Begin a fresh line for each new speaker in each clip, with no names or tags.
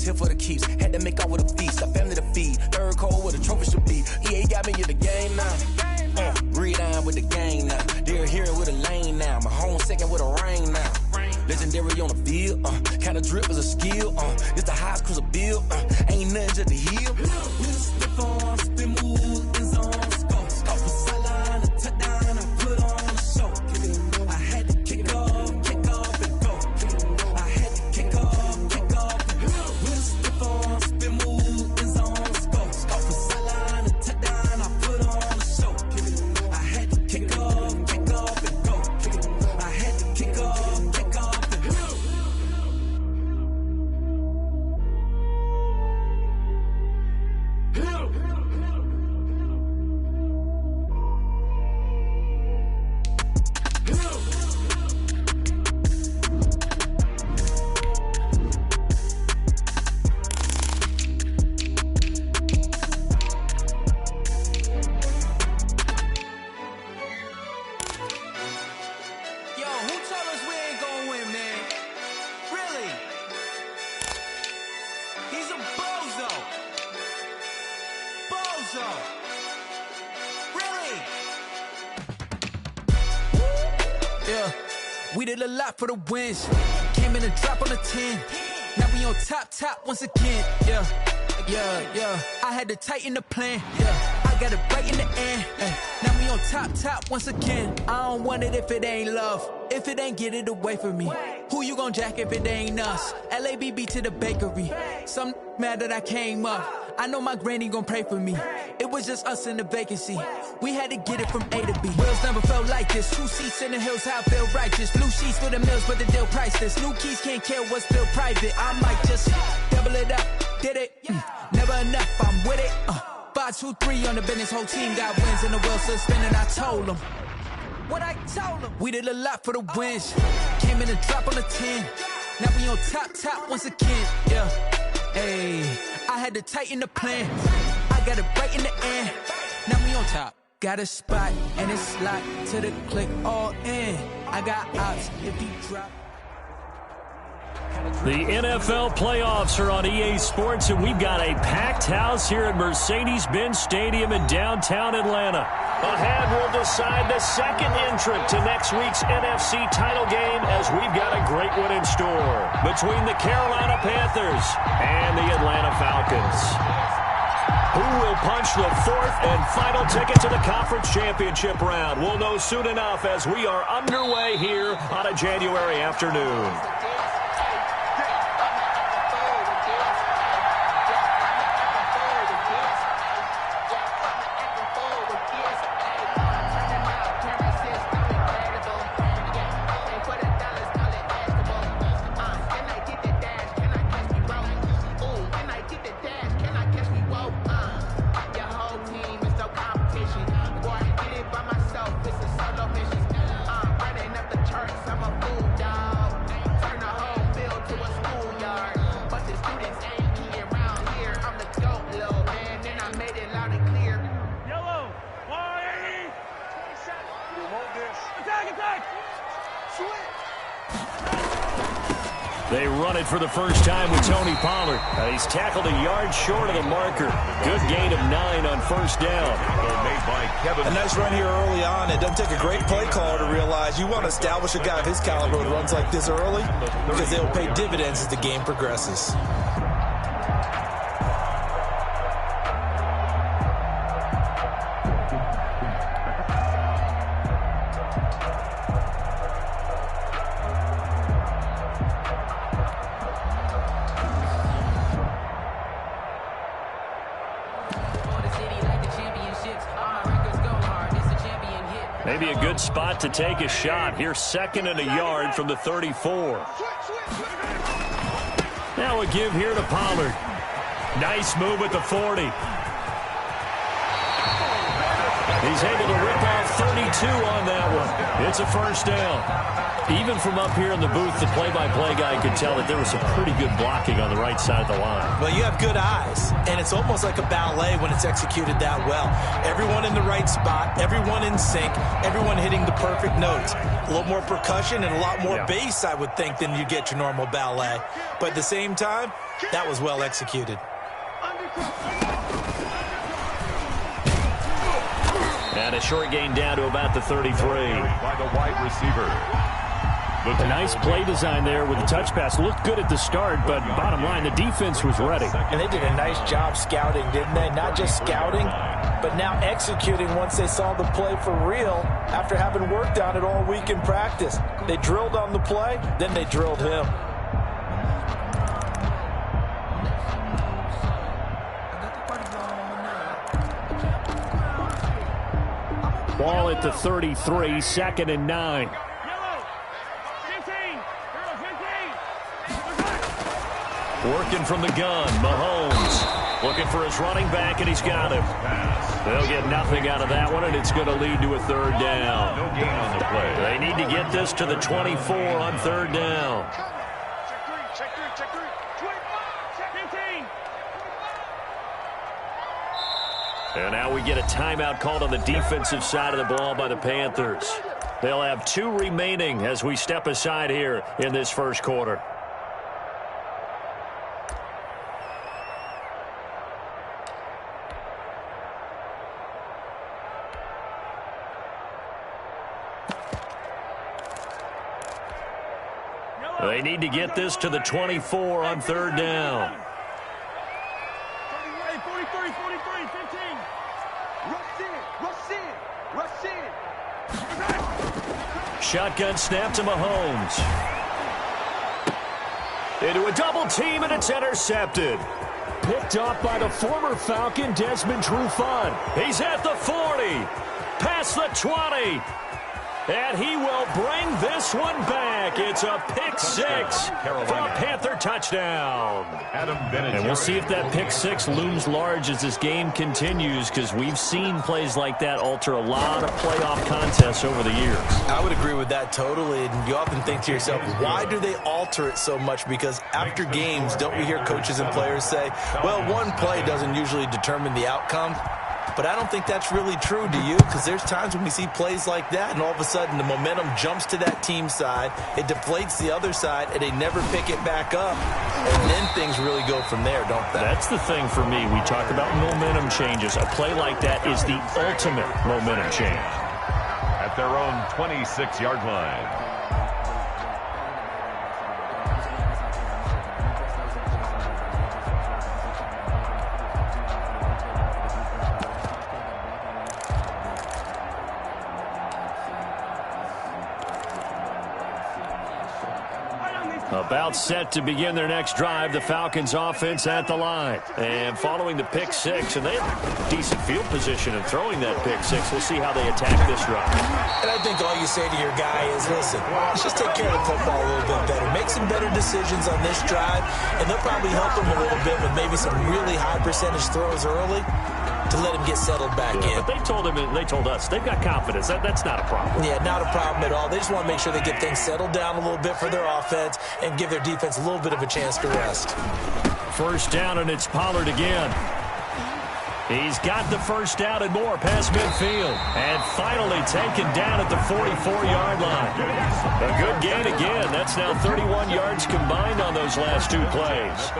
here for the keeps. Had to make off with a feast, a family to feed. Third cold where the trophy should be. EA got me in the game now. Read on with the game now. They're here with a lane now. My home second with a rain now. Legendary on the field, kinda drip is a skill, it's the highest cruiser bill, ain't nothing just to heal. Step on, spin move, in zone, scope for sideline, a touchdown, I put on a show. I had to kick off and go. I had to kick off and go. Step on, spin move, in zone, scope for sideline, a touchdown, I put on a show. I had to kick off and go. I had to kick off.
We did a lot for the wins. Came in and drop on the 10. Now we on top once again. Yeah. I had to tighten the plan. Yeah. I got it right in the end. Now we on top once again. I don't want it if it ain't love. If it ain't, get it away from me. Who you gon' jack if it ain't us? LABB to the bakery. Some mad that I came up. I know my granny gon' pray for me. It was just us in the vacancy. We had to get it from A to B. Wheels never felt like this. 2 seats in the hills, how I feel righteous. Blue sheets for the mills, but the deal priceless. New keys can't care what's still private. I might just double it up. Did it? Never enough, I'm with it. 5, 2, 3 on the business. Whole team got wins and the wheels still spinning. I told them what I told them. We did a lot for the wins. Came in and drop on the 10. Now we on top once again. Yeah. Hey, I had to tighten the plan. I got it right in the end. Now we on top. Got a spot and it's locked to the click all in. I got ops if he drop.
The NFL playoffs are on EA Sports, and we've got a packed house here at Mercedes-Benz Stadium in downtown Atlanta. Ahead, we'll decide the second entrant to next week's NFC title game, as we've got a great one in store between the Carolina Panthers and the Atlanta Falcons. Who will punch the fourth and final ticket to the conference championship round? We'll know soon enough as we are underway here on a January afternoon. They run it for the first time with Tony Pollard. He's tackled a yard short of the marker. Good gain of 9 on first down.
Made by Kevin.
A nice run here early on. It doesn't take a great play caller to realize you want to establish a guy of his caliber who runs like this early, because they'll pay dividends as the game progresses.
Maybe a good spot to take a shot. Here's 2nd and a yard from the 34. Now a give here to Pollard. Nice move at the 40. He's able to rip off 32 on that one. It's a first down. Even from up here in the booth, the play-by-play guy could tell that there was some pretty good blocking on the right side of the line.
Well, you have good eyes, and it's almost like a ballet when it's executed that well. Everyone in the right spot, everyone in sync, everyone hitting the perfect notes. A little more percussion and a lot more bass, I would think, than you get your normal ballet. But at the same time, that was well executed.
And a short gain down to about the 33.
By the wide receiver.
A nice play design there with the touch pass. Looked good at the start, but bottom line, the defense was ready.
And they did a nice job scouting, didn't they? Not just scouting, but now executing once they saw the play for real after having worked on it all week in practice. They drilled on the play, then they drilled him.
Ball at the 33, 2nd and 9. Working from the gun, Mahomes looking for his running back, and he's got him. They'll get nothing out of that one, and it's going to lead to a 3rd down.
No gain on the play.
They need to get this to the 24 on 3rd down. And now we get a timeout called on the defensive side of the ball by the Panthers. They'll have 2 remaining as we step aside here in this first quarter. They need to get this to the 24 on 3rd down.
43, 15. Rush in.
Shotgun snap to Mahomes. Into a double team, and it's intercepted. Picked up by the former Falcon, Desmond Trufant. He's at the 40. Past the 20. And he will bring this one back. It's a pick 6 for a Panther touchdown. And we'll see if that pick 6 looms large as this game continues, because we've seen plays like that alter a lot of playoff contests over the years.
I would agree with that totally. And you often think to yourself, why do they alter it so much? Because after games, don't we hear coaches and players say, well, one play doesn't usually determine the outcome? But I don't think that's really true, do you? Because there's times when we see plays like that, and all of a sudden the momentum jumps to that team side, it deflates the other side, and they never pick it back up. And then things really go from there, don't they?
That's the thing for me. We talk about momentum changes. A play like that is the ultimate momentum change.
At their own 26-yard line.
About set to begin their next drive, the Falcons offense at the line. And following the pick 6, and they have decent field position in throwing that pick 6. We'll see how they attack this drive.
And I think all you say to your guy is, listen, let's just take care of the football a little bit better. Make some better decisions on this drive, and they'll probably help them a little bit with maybe some really high percentage throws early to let him get settled back in.
But they told him, and they told us, they've got confidence. That's not a problem.
Yeah, not a problem at all. They just want to make sure they get things settled down a little bit for their offense and give their defense a little bit of a chance to rest.
1st down, and it's Pollard again. He's got the 1st down and more past midfield. And finally taken down at the 44-yard line. A good gain again. That's now 31 yards combined on those last 2 plays.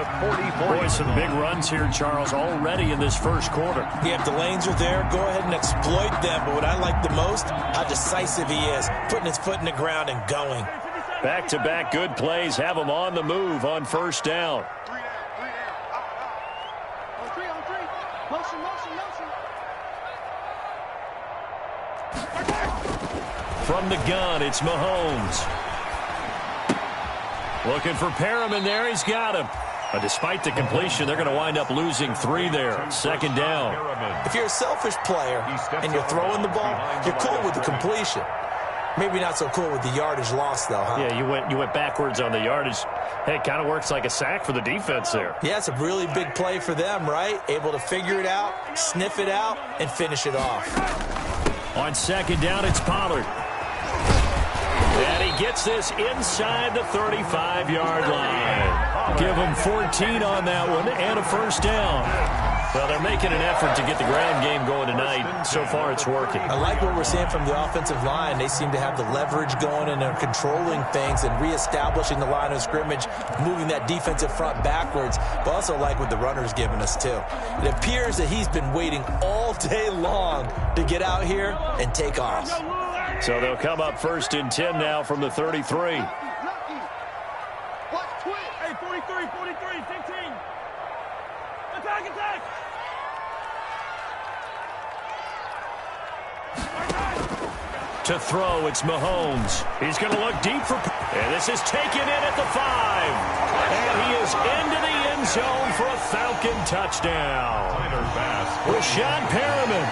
Boy, some big runs here, Charles, already in this first quarter.
Yeah, if the lanes are there, go ahead and exploit them. But what I like the most, how decisive he is, putting his foot in the ground and going.
Back-to-back good plays have him on the move on 1st down. From the gun, it's Mahomes. Looking for Perriman there. He's got him. Despite the completion, they're going to wind up losing 3 there. 2nd down.
If you're a selfish player and you're throwing the ball, you're cool with the completion. Maybe not so cool with the yardage loss, though, huh?
Yeah, you went backwards on the yardage. Hey, it kind of works like a sack for the defense there.
Yeah, it's a really big play for them, right? Able to figure it out, sniff it out, and finish it off.
On 2nd down, it's Pollard. And he gets this inside the 35-yard line. Give him 14 on that one and a first down. Well, they're making an effort to get the ground game going tonight. So far, it's working.
I like what we're seeing from the offensive line. They seem to have the leverage going, and they're controlling things and reestablishing the line of scrimmage, moving that defensive front backwards. But also like what the runner's giving us, too. It appears that he's been waiting all day long to get out here and take off.
So they'll come up 1st and 10 now from the 33.
Hey, 43, 15. Attack!
To throw, it's Mahomes. He's going to look deep for... And this is taken in at the 5. And he is into the end zone for a Falcon touchdown. Rashad Perriman,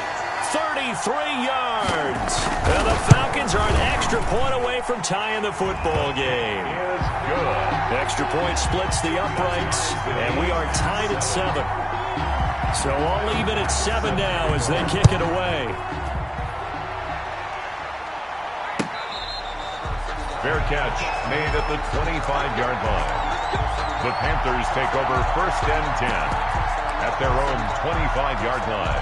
33 yards. And the Falcons are an extra point away from tying the football game. Extra point splits the uprights, and we are tied at 7. So all even at 7 now as they kick it away.
Fair catch made at the 25-yard line. The Panthers take over 1st and 10 at their own 25-yard line.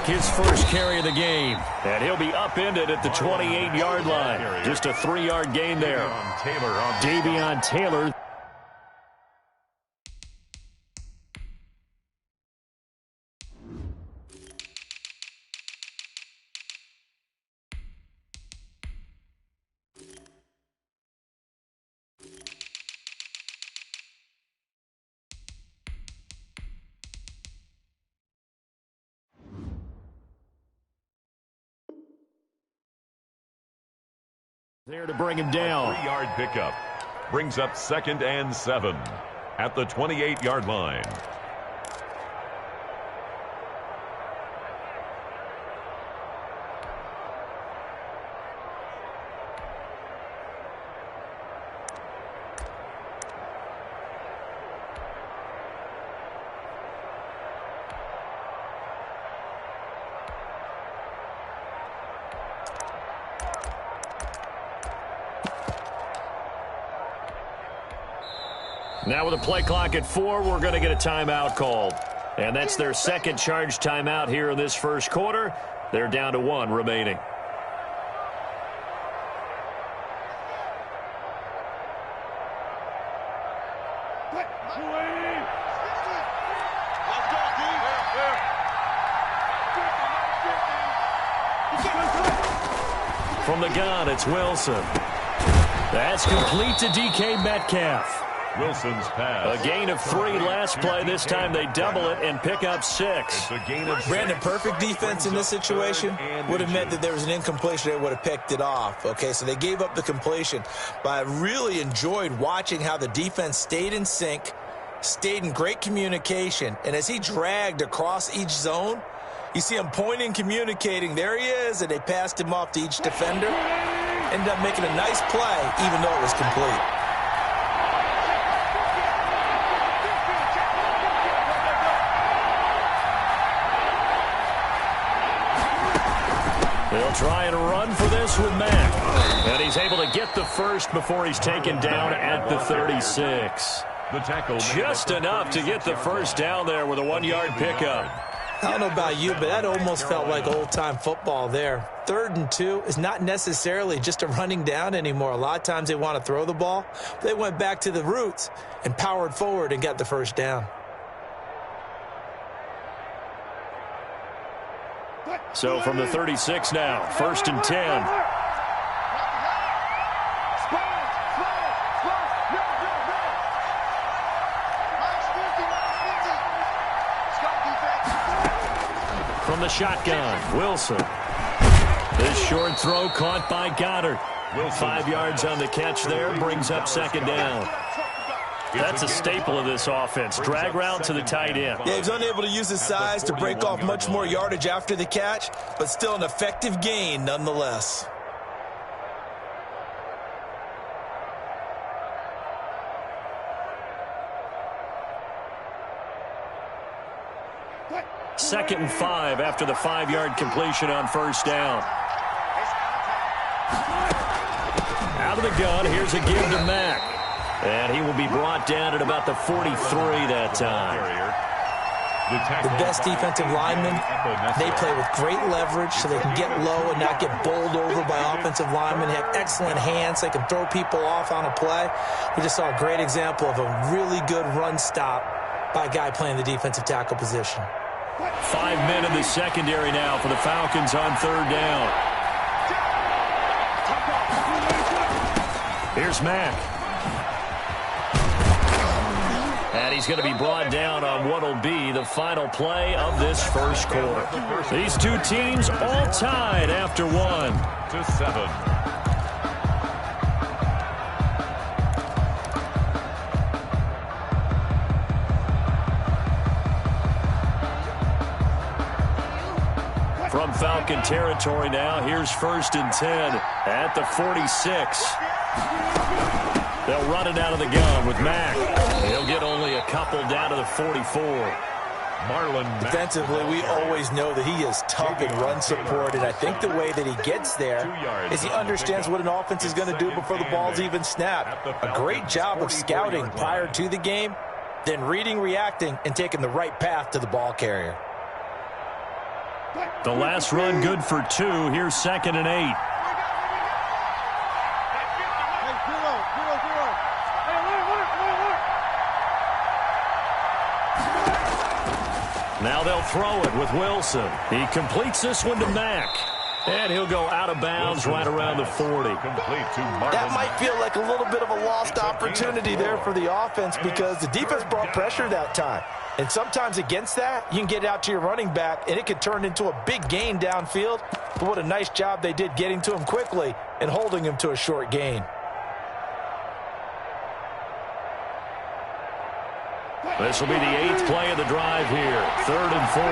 His first carry of the game, and he'll be upended at the 28-yard line. Just a 3-yard gain there. Davion Taylor. There to bring him down.
3-yard pickup brings up 2nd and 7 at the 28-yard line.
Now with a play clock at 4, we're going to get a timeout called. And that's their second charge timeout here in this first quarter. They're down to 1 remaining. From the gun, it's Wilson. That's complete to DK Metcalf.
Wilson's pass.
A gain of 3 last play. This time they double it and pick up 6.
Brandon, perfect defense in this situation would have meant that there was an incompletion. They would have picked it off. Okay, so they gave up the completion. But I really enjoyed watching how the defense stayed in sync, stayed in great communication. And as he dragged across each zone, you see him pointing, communicating. There he is, and they passed him off to each defender. Ended up making a nice play, even though it was complete.
They'll try and run for this with Mack. And he's able to get the first before he's taken down at the 36.
The tackle
just enough to get the first down there with a 1-yard pickup.
I don't know about you, but that almost felt like old-time football there. 3rd and 2 is not necessarily just a running down anymore. A lot of times they want to throw the ball. They went back to the roots and powered forward and got the first down.
So from the 36 now, 1st and 10. From the shotgun, Wilson. This short throw caught by Goddard. 5 yards on the catch there, brings up second down. That's a staple of this offense. Drag route to the tight end.
Yeah, he's unable to use his size to break off much more yardage after the catch, but still an effective gain nonetheless.
Second and 5 after the 5-yard completion on first down. Out of the gun, here's a give to Mack. And he will be brought down at about the 43 that time.
The best defensive linemen, they play with great leverage so they can get low and not get bowled over by offensive linemen. They have excellent hands. They can throw people off on a play. We just saw a great example of a really good run stop by a guy playing the defensive tackle position.
5 men in the secondary now for the Falcons on third down. Here's Mack. And he's going to be brought down on what will be the final play of this first quarter. These two teams all tied after 1-7. From Falcon territory now, here's 1st and 10 at the 46. They'll run it out of the gun with Mack. He'll get only a couple down to the 44.
Defensively, we always know that he is tough in run support, and I think the way that he gets there is he understands what an offense is going to do before the ball's even snapped. A great job of scouting prior to the game, then reading, reacting, and taking the right path to the ball carrier.
The last run good for 2. Here's 2nd and 8. Now they'll throw it with Wilson. He completes this one to Mack. And he'll go out of bounds right around the 40.
That might feel like a little bit of a lost opportunity there for the offense because the defense brought pressure that time. And sometimes against that, you can get out to your running back, and it could turn into a big gain downfield. But what a nice job they did getting to him quickly and holding him to a short gain.
This will be the 8th play of the drive here. 3rd and 4.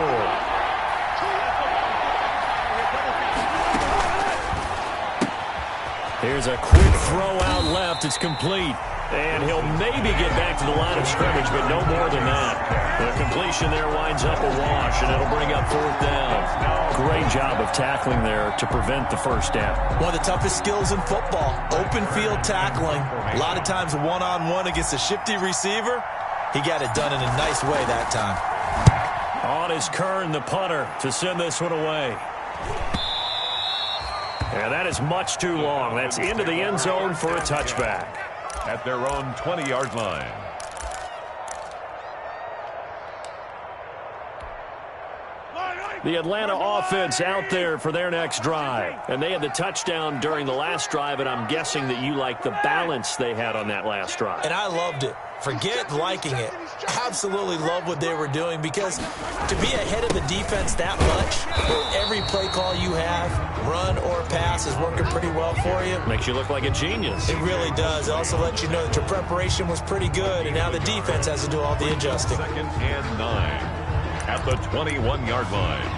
Here's a quick throw out left. It's complete. And he'll maybe get back to the line of scrimmage, but no more than that. The completion there winds up a wash, and it'll bring up 4th down. Great job of tackling there to prevent the first down.
One of the toughest skills in football, open field tackling. A lot of times one-on-one against a shifty receiver. He got it done in a nice way that time.
On is Kern, the punter, to send this one away. And that is much too long. That's into the end zone for a touchback.
At their own 20-yard line.
The Atlanta offense out there for their next drive. And they had the touchdown during the last drive, and I'm guessing that you like the balance they had on that last drive.
And I loved it. Forget liking it. Absolutely love what they were doing because to be ahead of the defense that much, where every play call you have, run or pass, is working pretty well for you.
Makes you look like a genius.
It really does. It also lets you know that your preparation was pretty good, and now the defense has to do all the adjusting.
2nd and 9 at the 21-yard line.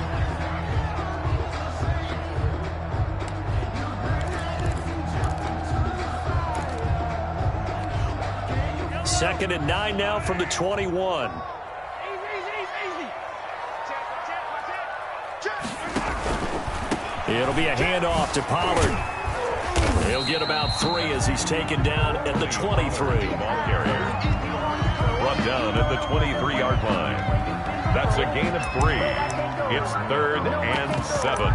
Second and 9 now from the 21. It'll be a handoff to Pollard. He'll get about 3 as he's taken down at the 23.
Ball carrier brought down at the 23-yard line. That's a gain of 3. It's 3rd and 7.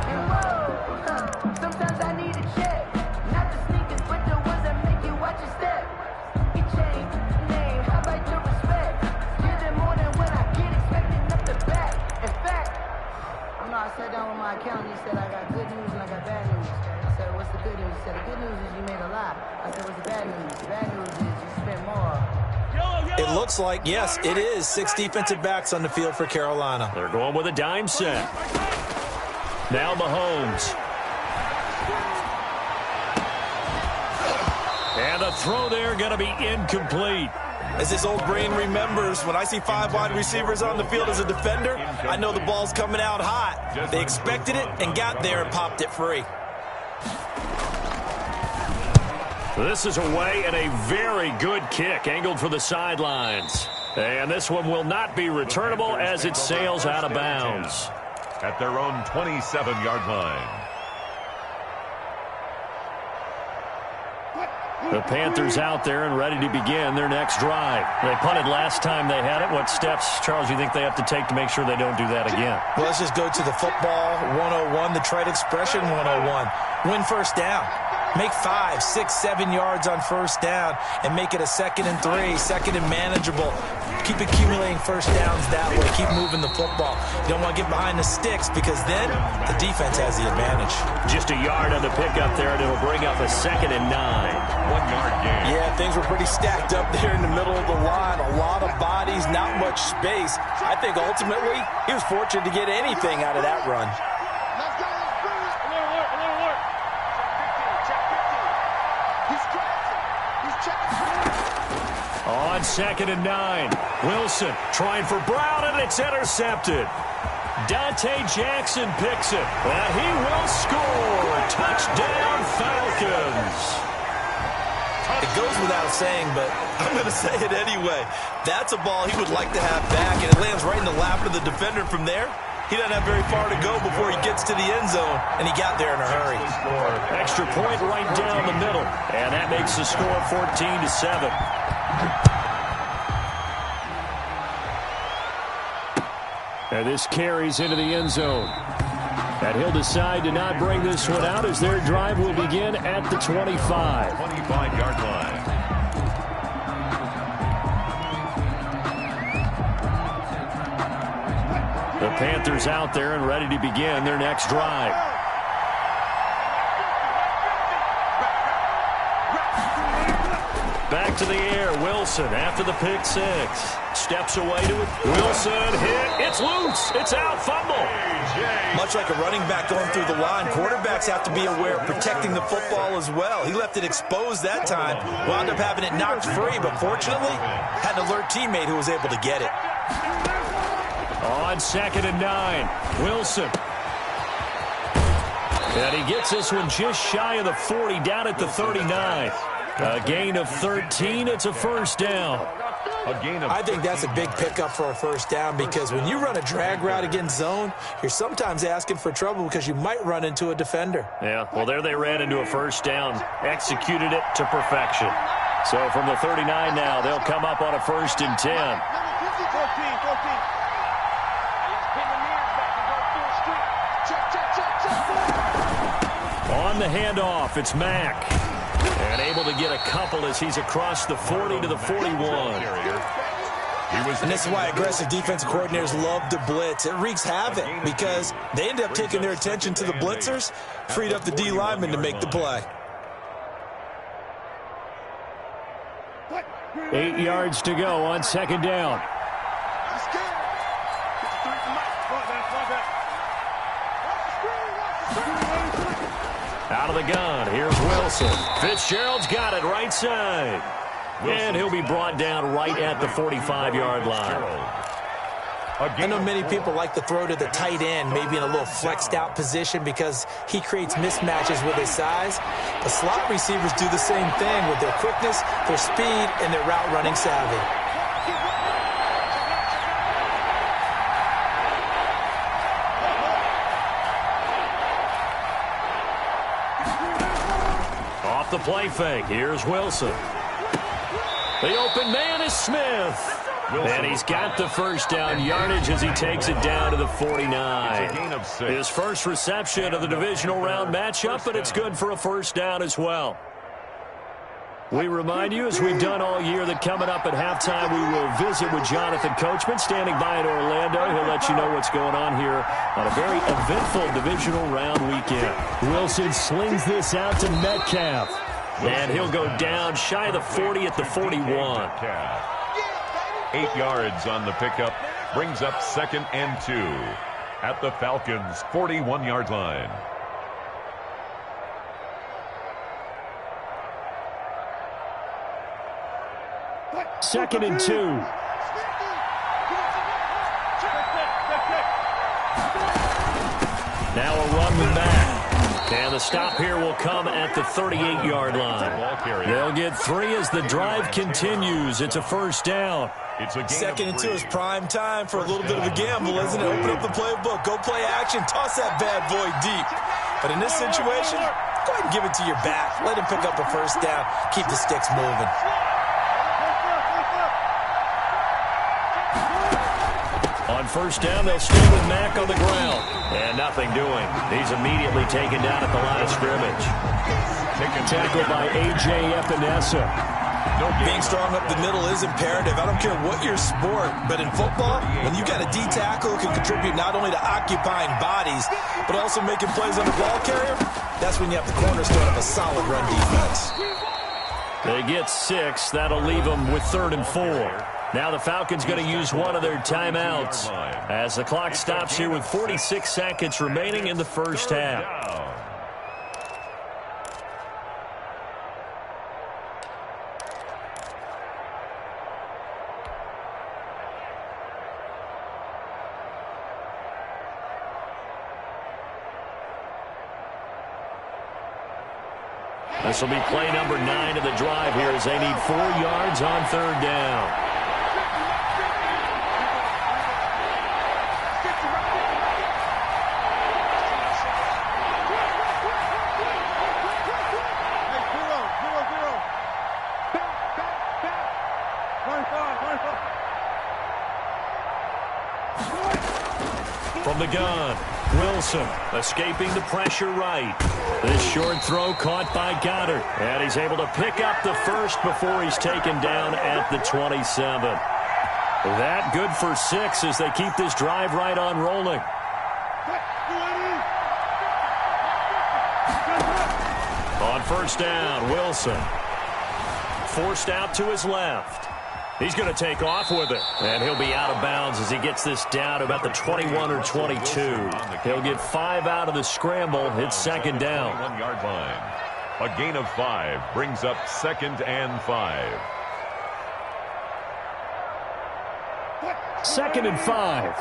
I sat down with my accountant. He said, I got good news and I got bad news. I said, what's the good news? He said, the good news is you made a lot. I said, what's the bad news? The bad news is you spent more.
It looks like, yes, it is 6 defensive backs on the field for Carolina.
They're going with a dime set. Now Mahomes. And the throw there going to be incomplete.
As his old brain remembers, when I see 5 wide receivers on the field as a defender, I know the ball's coming out hot. They expected it and got there and popped it free.
This is away and a very good kick angled for the sidelines. And this one will not be returnable as it sails out of bounds.
At their own 27-yard line.
The Panthers out there and ready to begin their next drive. They punted last time they had it. What steps, Charles, do you think they have to take to make sure they don't do that again?
Well, let's just go to the football 101, the trade expression 101. Win first down. Make 5, 6, 7 yards on first down and make it a 2nd and 3, 2nd and manageable. Keep accumulating first downs that way. Keep moving the football. You don't want to get behind the sticks because then the defense has the advantage.
Just a yard on the pickup there, and it'll bring up a 2nd and 9.
1-yard gain.
Yeah, things were pretty stacked up there in the middle of the line. A lot of bodies, not much space. I think ultimately he was fortunate to get anything out of that run.
On 2nd and 9, Wilson trying for Brown, and it's intercepted. Dante Jackson picks it, and he will score. Touchdown, Falcons.
It goes without saying, but I'm going to say it anyway. That's a ball he would like to have back, and it lands right in the lap of the defender from there. He doesn't have very far to go before he gets to the end zone, and he got there in a hurry.
Extra point right down the middle, and that makes the score 14-7. And this carries into the end zone. And he'll decide to not bring this one out as their drive will begin at the 25.
25-yard line.
The Panthers out there and ready to begin their next drive. Back to the air, Wilson after the pick 6. Steps away to it. Wilson hit. It's loose. It's out. Fumble.
Much like a running back going through the line, quarterbacks have to be aware of protecting the football as well. He left it exposed that time. Wound up having it knocked free, but fortunately had an alert teammate who was able to get it.
On 2nd and 9, Wilson. And he gets this one just shy of the 40, down at the 39. A gain of 13. It's a first down.
I think that's a big pickup for a first down because when you run a drag route against zone, you're sometimes asking for trouble because you might run into a defender.
Yeah, well, there they ran into a first down, executed it to perfection. So from the 39 now, they'll come up on a 1st and 10.
14.
On the handoff, it's Mack. And able to get a couple as he's across the 40 to the 41.
And this is why aggressive defensive coordinators love to blitz. It wreaks havoc because they end up taking their attention to the blitzers, freed up the D lineman to make the play.
8 yards to go on 2nd down. Out of the gun, here's Wilson. Fitzgerald's got it right side. And he'll be brought down right at the 45-yard line.
I know many people like to throw to the tight end, maybe in a little flexed out position because he creates mismatches with his size. The slot receivers do the same thing with their quickness, their speed, and their route running savvy.
Off the play fake, here's Wilson. The open man is Smith. And he's got the first down yardage as he takes it down to the 49. His first reception of the divisional round matchup, but it's good for a first down as well. We remind you, as we've done all year, that coming up at halftime, we will visit with Jonathan Coachman, standing by in Orlando. He'll let you know what's going on here on a very eventful divisional round weekend. Wilson slings this out to Metcalf. And he'll go down shy of the 40 at the 41.
8 yards on the pickup, brings up 2nd and 2 at the Falcons' 41-yard line.
2nd and 2. Now a run with Mack. And the stop here will come at the 38-yard line. They'll get 3 as the drive continues. It's a first down.
It's a 2nd and 2 is prime time for a little bit of a gamble, isn't it? Open up the playbook, go play action, toss that bad boy deep. But in this situation, go ahead and give it to your back. Let him pick up a first down. Keep the sticks moving.
On first down, they'll stay with Mack on the ground. And nothing doing. He's immediately taken down at the line of scrimmage. Tackled by A.J. Epinesa.
Being strong up the middle is imperative. I don't care what your sport, but in football, when you got a D tackle who can contribute not only to occupying bodies, but also making plays on the ball carrier, that's when you have the cornerstone of a solid run defense.
They get 6. That'll leave them with 3rd and 4. Now the Falcons going to use one of their timeouts as the clock stops here with 46 seconds remaining in the first half. This will be play number 9 of the drive here as they need 4 yards on 3rd down. From the gun, Wilson escaping the pressure right. This short throw caught by Goddard. And he's able to pick up the first before he's taken down at the 27. That good for 6 as they keep this drive right on rolling. On first down, Wilson. Forced out to his left. He's going to take off with it, and he'll be out of bounds as he gets this down to about the 21 or 22. He'll get 5 out of the scramble. It's 2nd down.
1-yard line. A gain of 5 brings up 2nd and 5.
2nd and 5.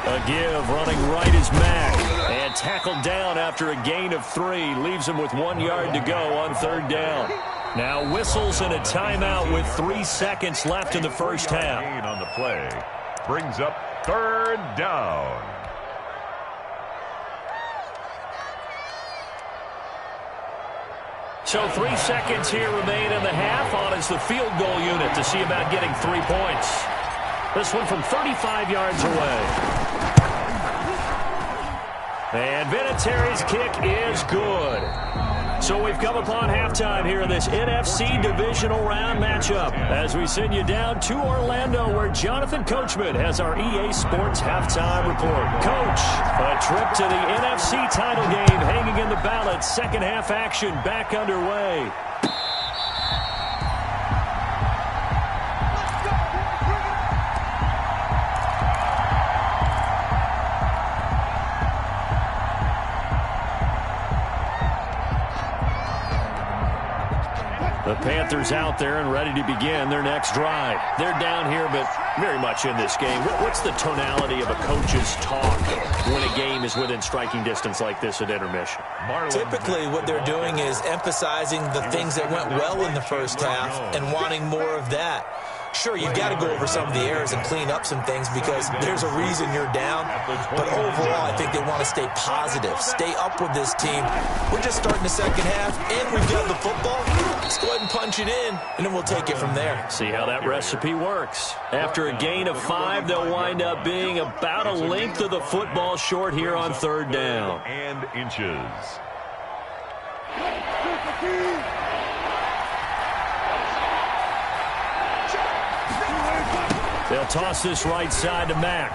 A give running right is Mack. And tackled down after a gain of 3. Leaves him with 1 yard to go on 3rd down. Now whistles and a timeout with 3 seconds left in the first half.
Gain on the play brings up 3rd down.
So 3 seconds here remain in the half. On is the field goal unit to see about getting 3 points. This one from 35 yards away. And Vinatieri's kick is good. So we've come upon halftime here in this NFC divisional round matchup as we send you down to Orlando where Jonathan Coachman has our EA Sports halftime report. Coach, a trip to the NFC title game hanging in the balance. Second half action back underway. The Panthers out there and ready to begin their next drive. They're down here, but very much in this game. What's the tonality of a coach's talk when a game is within striking distance like this at intermission?
Typically, what they're doing is emphasizing the things that went well in the first half and wanting more of that. Sure, you've got to go over some of the errors and clean up some things because there's a reason you're down. But overall, I think they want to stay positive, stay up with this team. We're just starting the second half, and we've got the football. Let's go ahead and punch it in, and then we'll take it from there.
See how that recipe works. After a gain of 5, they'll wind up being about a length of the football short here on 3rd down.
And inches.
They'll toss this right side to Mack.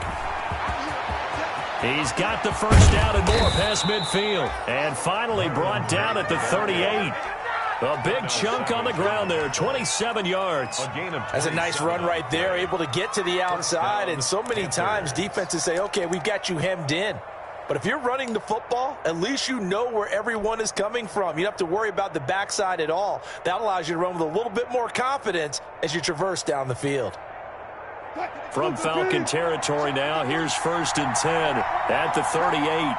He's got the first down and more past midfield. And finally brought down at the 38. A big chunk on the ground there, 27 yards.
That's a nice run right there, able to get to the outside. And so many times defenses say, okay, we've got you hemmed in. But if you're running the football, at least you know where everyone is coming from. You don't have to worry about the backside at all. That allows you to run with a little bit more confidence as you traverse down the field.
From Falcon territory now, here's 1st and 10 at the 38.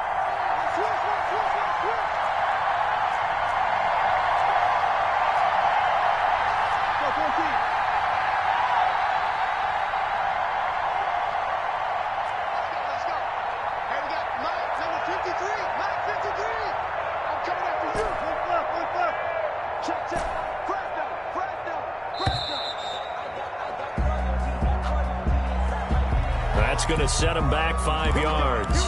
That's going to set him back 5 yards.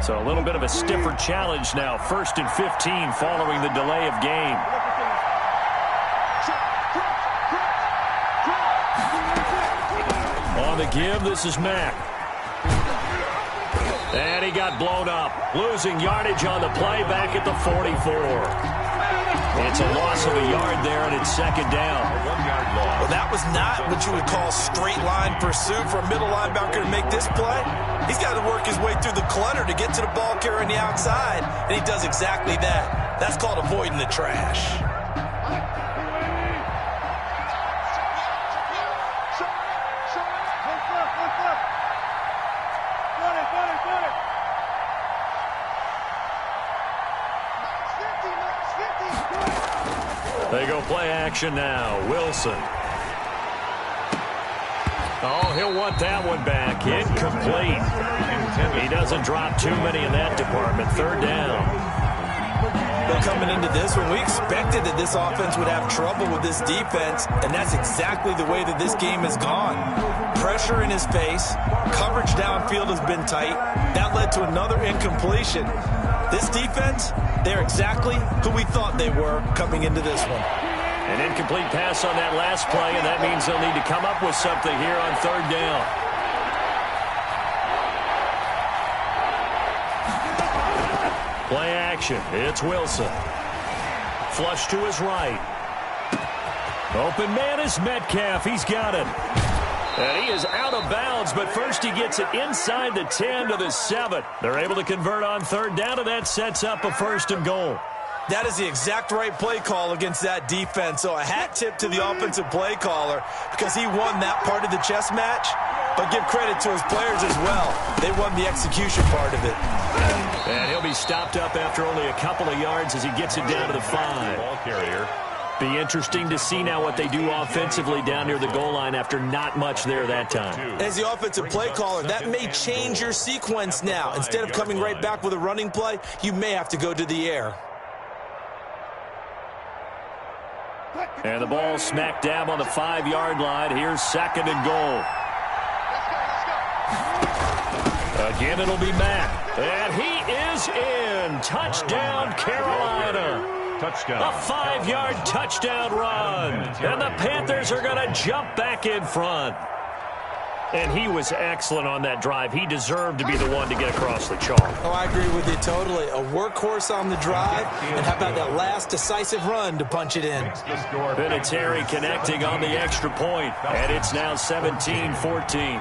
So a little bit of a stiffer challenge now. 1st and 15 following the delay of game. On the give, this is Mack. And he got blown up. Losing yardage on the play back at the 44. It's a loss of a yard there, and it's 2nd down.
Well, that was not what you would call straight line pursuit for a middle linebacker to make this play. He's got to work his way through the clutter to get to the ball carrier on the outside, and he does exactly that. That's called avoiding the trash.
They go play action now. Wilson. Oh, he'll want that one back. Incomplete. He doesn't drop too many in that department. 3rd down.
But coming into this one, we expected that this offense would have trouble with this defense, and that's exactly the way that this game has gone. Pressure in his face. Coverage downfield has been tight. That led to another incompletion. This defense, they're exactly who we thought they were coming into this one.
An incomplete pass on that last play, and that means they'll need to come up with something here on 3rd down. Play action. It's Wilson. Flush to his right. Open man is Metcalf. He's got it. And he is out of bounds, but first he gets it inside the 10 to the 7. They're able to convert on 3rd down, and that sets up a 1st and goal.
That is the exact right play call against that defense. So a hat tip to the offensive play caller because he won that part of the chess match. But give credit to his players as well. They won the execution part of it.
And he'll be stopped up after only a couple of yards as he gets it down to the 5.
Ball carrier.
Be interesting to see now what they do offensively down near the goal line after not much there that time.
As the offensive play caller, that may change your sequence now. Instead of coming right back with a running play, you may have to go to the air.
And the ball smack dab on the 5-yard line. Here's 2nd and goal. Again, it'll be Mack. And he is in. Touchdown, Carolina.
Touchdown.
A 5-yard touchdown run. And the Panthers are going to jump back in front. And he was excellent on that drive. He deserved to be the one to get across the chalk.
Oh, I agree with you totally. A workhorse on the drive. And how about that last decisive run to punch it in?
Vinatieri connecting on the extra point. And it's now 17-14.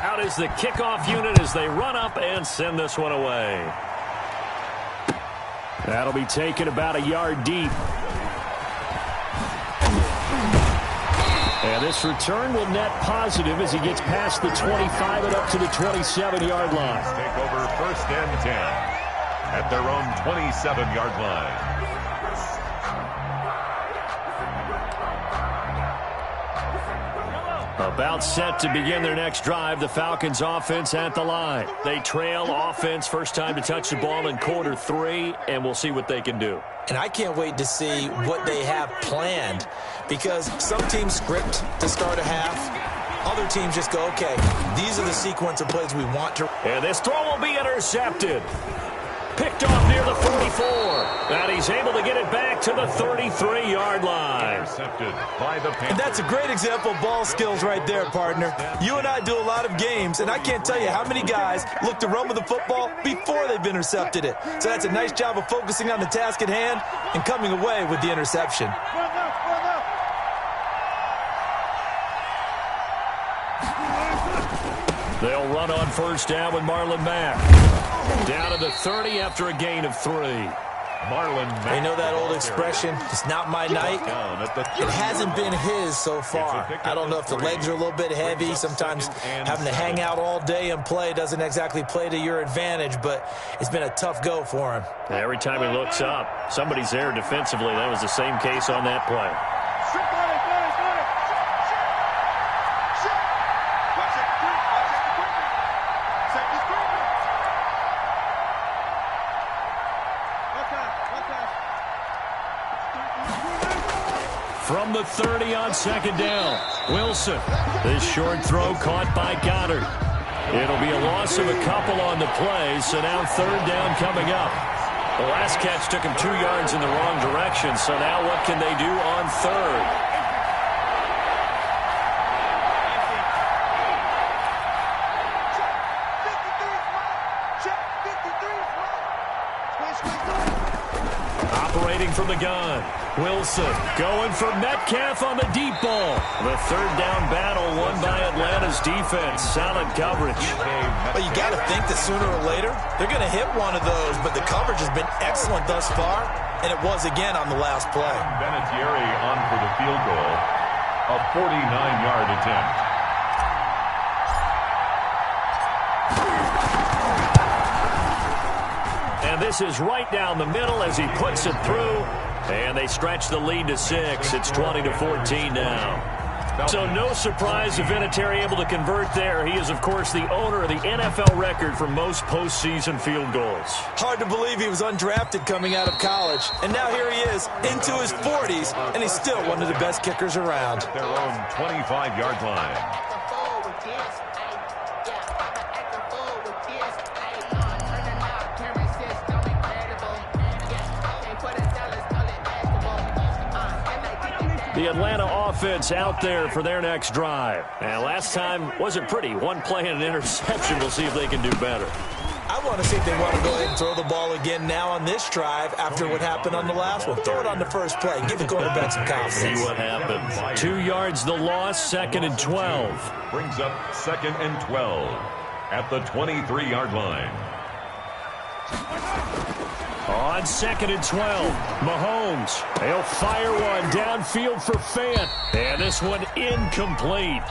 Out is the kickoff unit as they run up and send this one away. That'll be taken about a yard deep. And this return will net positive as he gets past the 25 and up to the 27-yard line.
Take over 1st and 10 at their own 27-yard line.
About set to begin their next drive, the Falcons offense at the line. They trail offense, first time to touch the ball in quarter 3, and we'll see what they can do.
And I can't wait to see what they have planned because some teams script to start a half. Other teams just go, okay, these are the sequence of plays we want to.
And this throw will be intercepted. Picked off near the 44. And he's able to get it back to the 33-yard line.
Intercepted by the Panthers.
And that's a great example of ball skills right there, partner. You and I do a lot of games, and I can't tell you how many guys look to run with the football before they've intercepted it. So that's a nice job of focusing on the task at hand and coming away with the interception.
They'll run on first down with Marlon Mack. Down to the 30 after a gain of 3.
Marlon Mack.
You know that old expression, it's not my night? It hasn't been his so far. I don't know if the legs are a little bit heavy. Sometimes having to hang out all day and play doesn't exactly play to your advantage, but it's been a tough go for him.
Every time he looks up, somebody's there defensively. That was the same case on that play. From the 30 on second down, Wilson. This short throw caught by Goddard. It'll be a loss of a couple on the play, so now third down coming up. The last catch took him 2 yards in the wrong direction, so now what can they do on third? Operating from the gun. Wilson going for Metcalf on the deep ball. The third down battle won by Atlanta's defense. Solid coverage.
But you got to think that sooner or later, they're going to hit one of those, but the coverage has been excellent thus far, and it was again on the last play.
Vinatieri on for the field goal. A 49-yard attempt.
And this is right down the middle as he puts it through. And they stretch the lead to 6. It's 20-14 now. So no surprise if Vinatieri able to convert there. He is, of course, the owner of the NFL record for most postseason field goals.
Hard to believe he was undrafted coming out of college. And now here he is into his 40s, and he's still one of the best kickers around.
Their own 25-yard line.
The Atlanta offense out there for their next drive. And last time wasn't pretty. One play and an interception. We'll see if they can do better.
I want to see if they want to go ahead and throw the ball again now on this drive after what happened on the last one. Throw it on the first play. Give the quarterback some confidence.
See what happens. 2 yards the loss, 2nd and 12.
Brings up 2nd and 12 at the 23-yard line.
On 2nd and 12, Mahomes. He'll fire one downfield for Fant. And this one incomplete.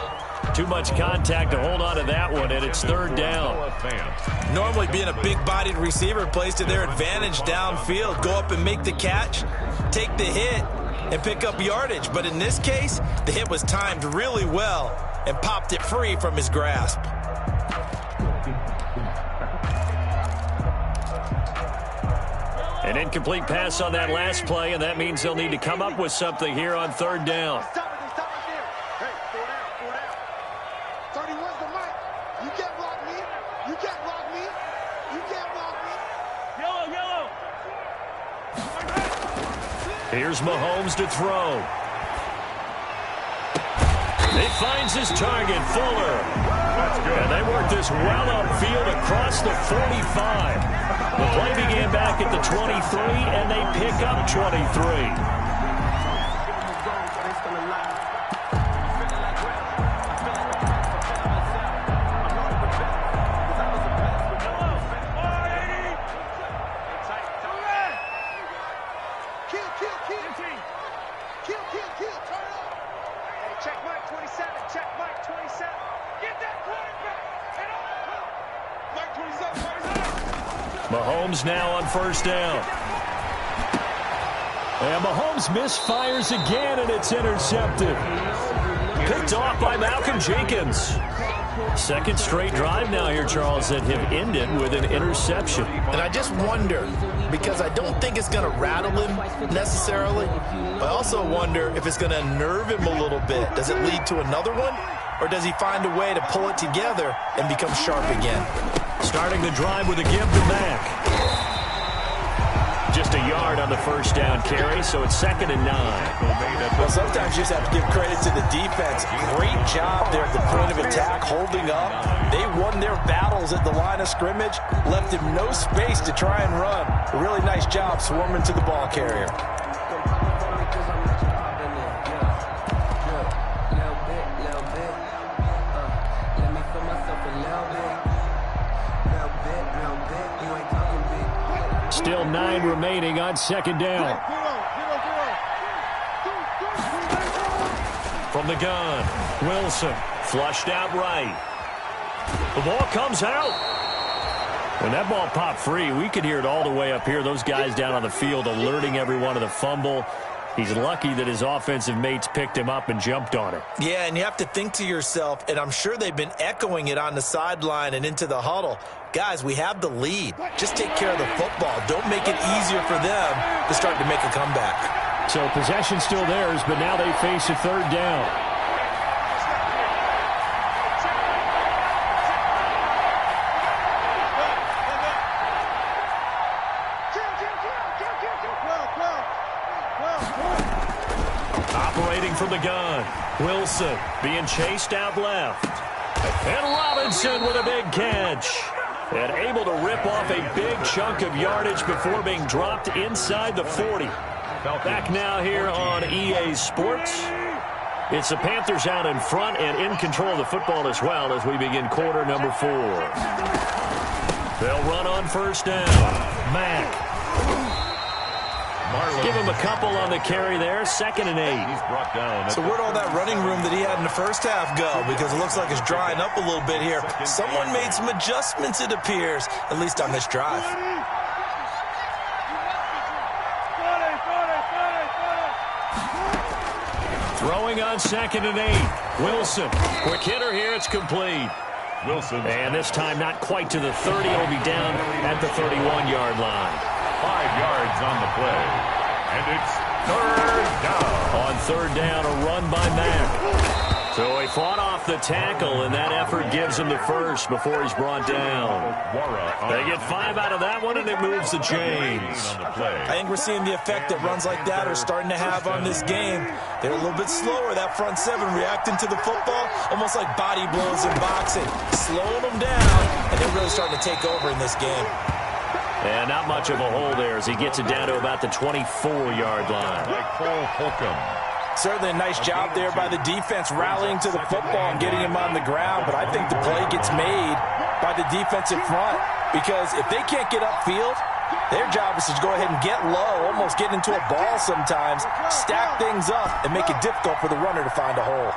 Too much contact to hold on to that one, and it's third down.
Normally being a big-bodied receiver plays to their advantage downfield. Go up and make the catch, take the hit, and pick up yardage. But in this case, the hit was timed really well and popped it free from his grasp.
An incomplete pass on that last play, and that means they'll need to come up with something here on third down. Here's Mahomes to throw. He finds his target, Fuller. And they work this well upfield across the 45. The play began back at the 23, and they pick up 23. Mahomes now on first down. And Mahomes misfires again, and it's intercepted. Picked off by Malcolm Jenkins. Second straight drive now here, Charles, that have ended with an interception.
And I just wonder, because I don't think it's going to rattle him necessarily, but I also wonder if it's going to nerve him a little bit. Does it lead to another one? Or does he find a way to pull it together and become sharp again?
Starting the drive with a give to Mack. yard on the first down carry, so it's 2nd and 9.
Well, sometimes you just have to give credit to the defense. Great job there at the point of attack, holding up. They won their battles at the line of scrimmage, left him no space to try and run. A really nice job swarming to the ball carrier.
Still 9 remaining on 2nd down. From the gun, Wilson flushed out right. The ball comes out. When that ball popped free, we could hear it all the way up here. Those guys down on the field alerting everyone of the fumble. He's lucky that his offensive mates picked him up and jumped on it.
Yeah, and you have to think to yourself, and I'm sure they've been echoing it on the sideline and into the huddle. Guys, we have the lead. Just take care of the football. Don't make it easier for them to start to make a comeback.
So possession still theirs, but now they face a 3rd down. Operating from the gun, Wilson being chased out left. And Robinson with a big catch. And able to rip off a big chunk of yardage before being dropped inside the 40. Back now here on EA Sports. It's the Panthers out in front and in control of the football as well as we begin quarter number 4. They'll run on 1st down. Mack. Give him a couple on the carry there. 2nd and 8.
He's brought down.
So where'd all that running room that he had in the first half go? Because it looks like it's drying up a little bit here. Someone made some adjustments, it appears, at least on this drive.
Throwing on 2nd and 8. Wilson. Quick hitter here. It's complete.
Wilson.
And this time not quite to the 30. It'll be down at the 31-yard line.
5 yards on the play. And it's 3rd down.
On 3rd down, a run by Mack. So he fought off the tackle, and that effort gives him the first before he's brought down. They get 5 out of that one, and it moves the chains.
I think we're seeing the effect that runs like that are starting to have on this game. They're a little bit slower, that front 7, reacting to the football, almost like body blows in boxing. Slowing them down, and they're really starting to take over in this game.
And not much of a hole there as he gets it down to about the 24-yard line.
Certainly a nice job there by the defense rallying to the football and getting him on the ground, but I think the play gets made by the defensive front because if they can't get upfield, their job is to go ahead and get low, almost get into a ball sometimes, stack things up, and make it difficult for the runner to find a hole.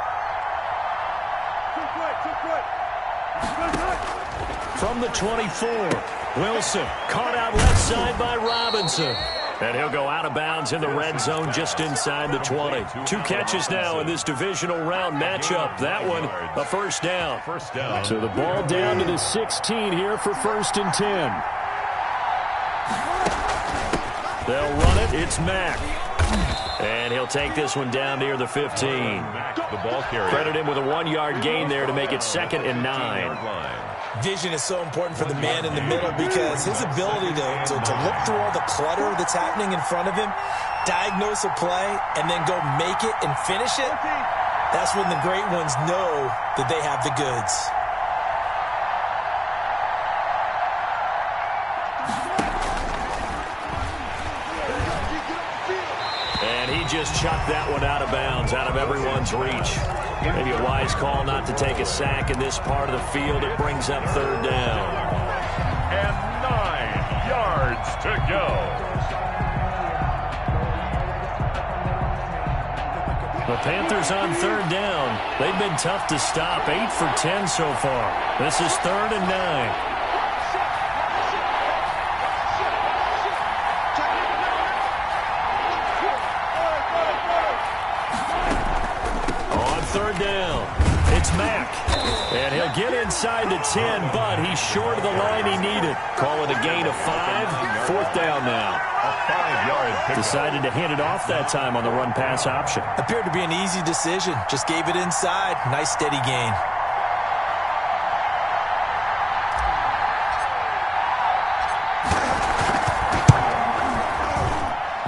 From the 24, Wilson caught out left side by Robinson. And he'll go out of bounds in the red zone just inside the 20. 2 catches now in this divisional round matchup. That one, a 1st down. So the ball down to the 16 here for 1st and 10. They'll run it. It's Mack. And he'll take this one down near the 15.
The ball carrier.
Credit him with a 1-yard gain there to make it 2nd and 9.
Vision is so important for the man in the middle because his ability to look through all the clutter that's happening in front of him, diagnose a play, and then go make it and finish it, that's when the great ones know that they have the goods.
And he just chucked that one out of bounds, out of everyone's reach. Maybe a wise call not to take a sack in this part of the field. It brings up 3rd down.
And 9 yards to go.
The Panthers on 3rd down. They've been tough to stop. 8 for 10 so far. This is 3rd and 9. It's Mack, and he'll get inside the 10, but he's short of the line he needed. Call it a gain of 5, 4th down now.
A 5-yard pickup.
Decided to hand it off that time on the run-pass option.
Appeared to be an easy decision. Just gave it inside. Nice steady gain.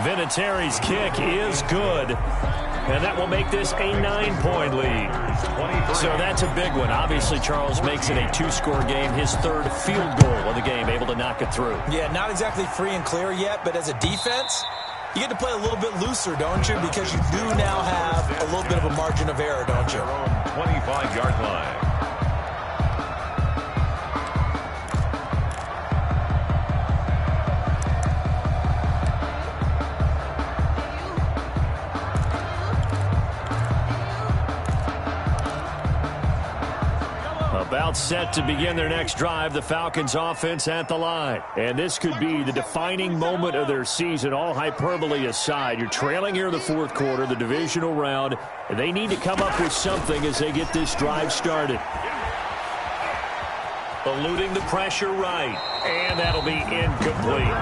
Vinatieri's kick is good. And that will make this a 9-point lead. So that's a big one. Obviously, Charles makes it a 2-score game. His third field goal of the game, able to knock it through.
Yeah, not exactly free and clear yet, but as a defense, you get to play a little bit looser, don't you? Because you do now have a little bit of a margin of error, don't you?
25-yard line.
About set to begin their next drive, the Falcons offense at the line. And this could be the defining moment of their season, all hyperbole aside. You're trailing here in the fourth quarter, the divisional round, and they need to come up with something as they get this drive started. Eluding the pressure right, and that'll be incomplete.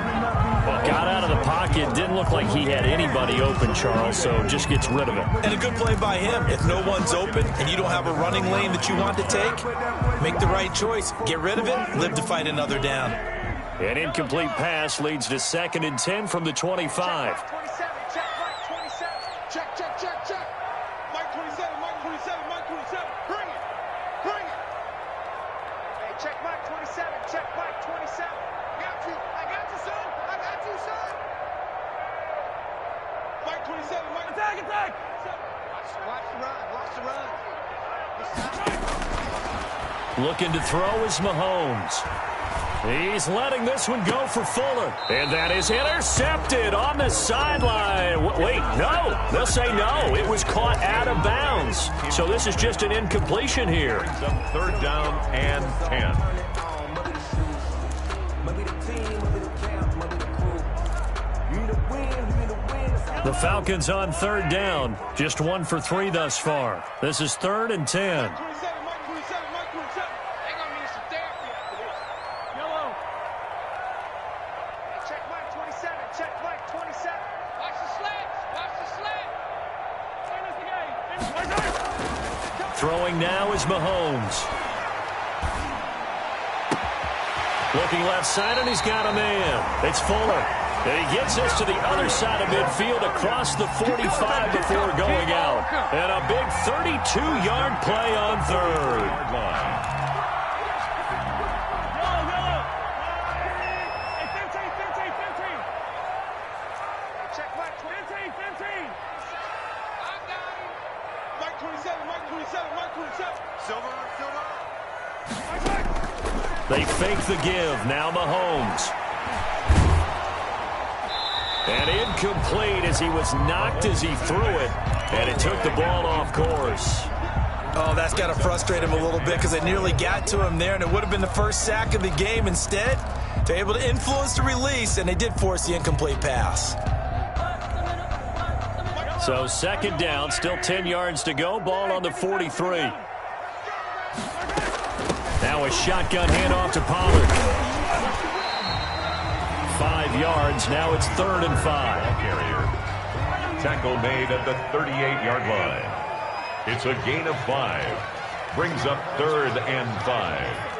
Well, got out of the pocket, didn't look like he had anybody open, Charles, so just gets rid of it.
And a good play by him. If no one's open and you don't have a running lane that you want to take, make the right choice. Get rid of it, live to fight another down.
An incomplete pass leads to 2nd and 10 from the 25. Looking to throw is Mahomes. He's letting this one go for Fuller. And that is intercepted on the sideline. Wait, no. They'll say no. It was caught out of bounds. So this is just an incompletion here.
Brings up 3rd down and 10.
The Falcons on 3rd down. Just 1 for 3 thus far. This is 3rd and 10. Throwing now is Mahomes. Looking left side, and he's got a man. It's Fuller. And he gets us to the other side of midfield across the 45 before going out. And a big 32-yard play on 3rd. They fake the give. Now Mahomes. And incomplete as he was knocked as he threw it. And it took the ball off course.
Oh, that's got to frustrate him a little bit because they nearly got to him there, and it would have been the first sack of the game. Instead, they're able to influence the release, and they did force the incomplete pass.
So 2nd down, still 10 yards to go. Ball on the 43. Now a shotgun handoff to Pollard. 5 yards. Now it's 3rd and 5.
Tackle made at the 38-yard line. It's a gain of 5. Brings up 3rd and 5.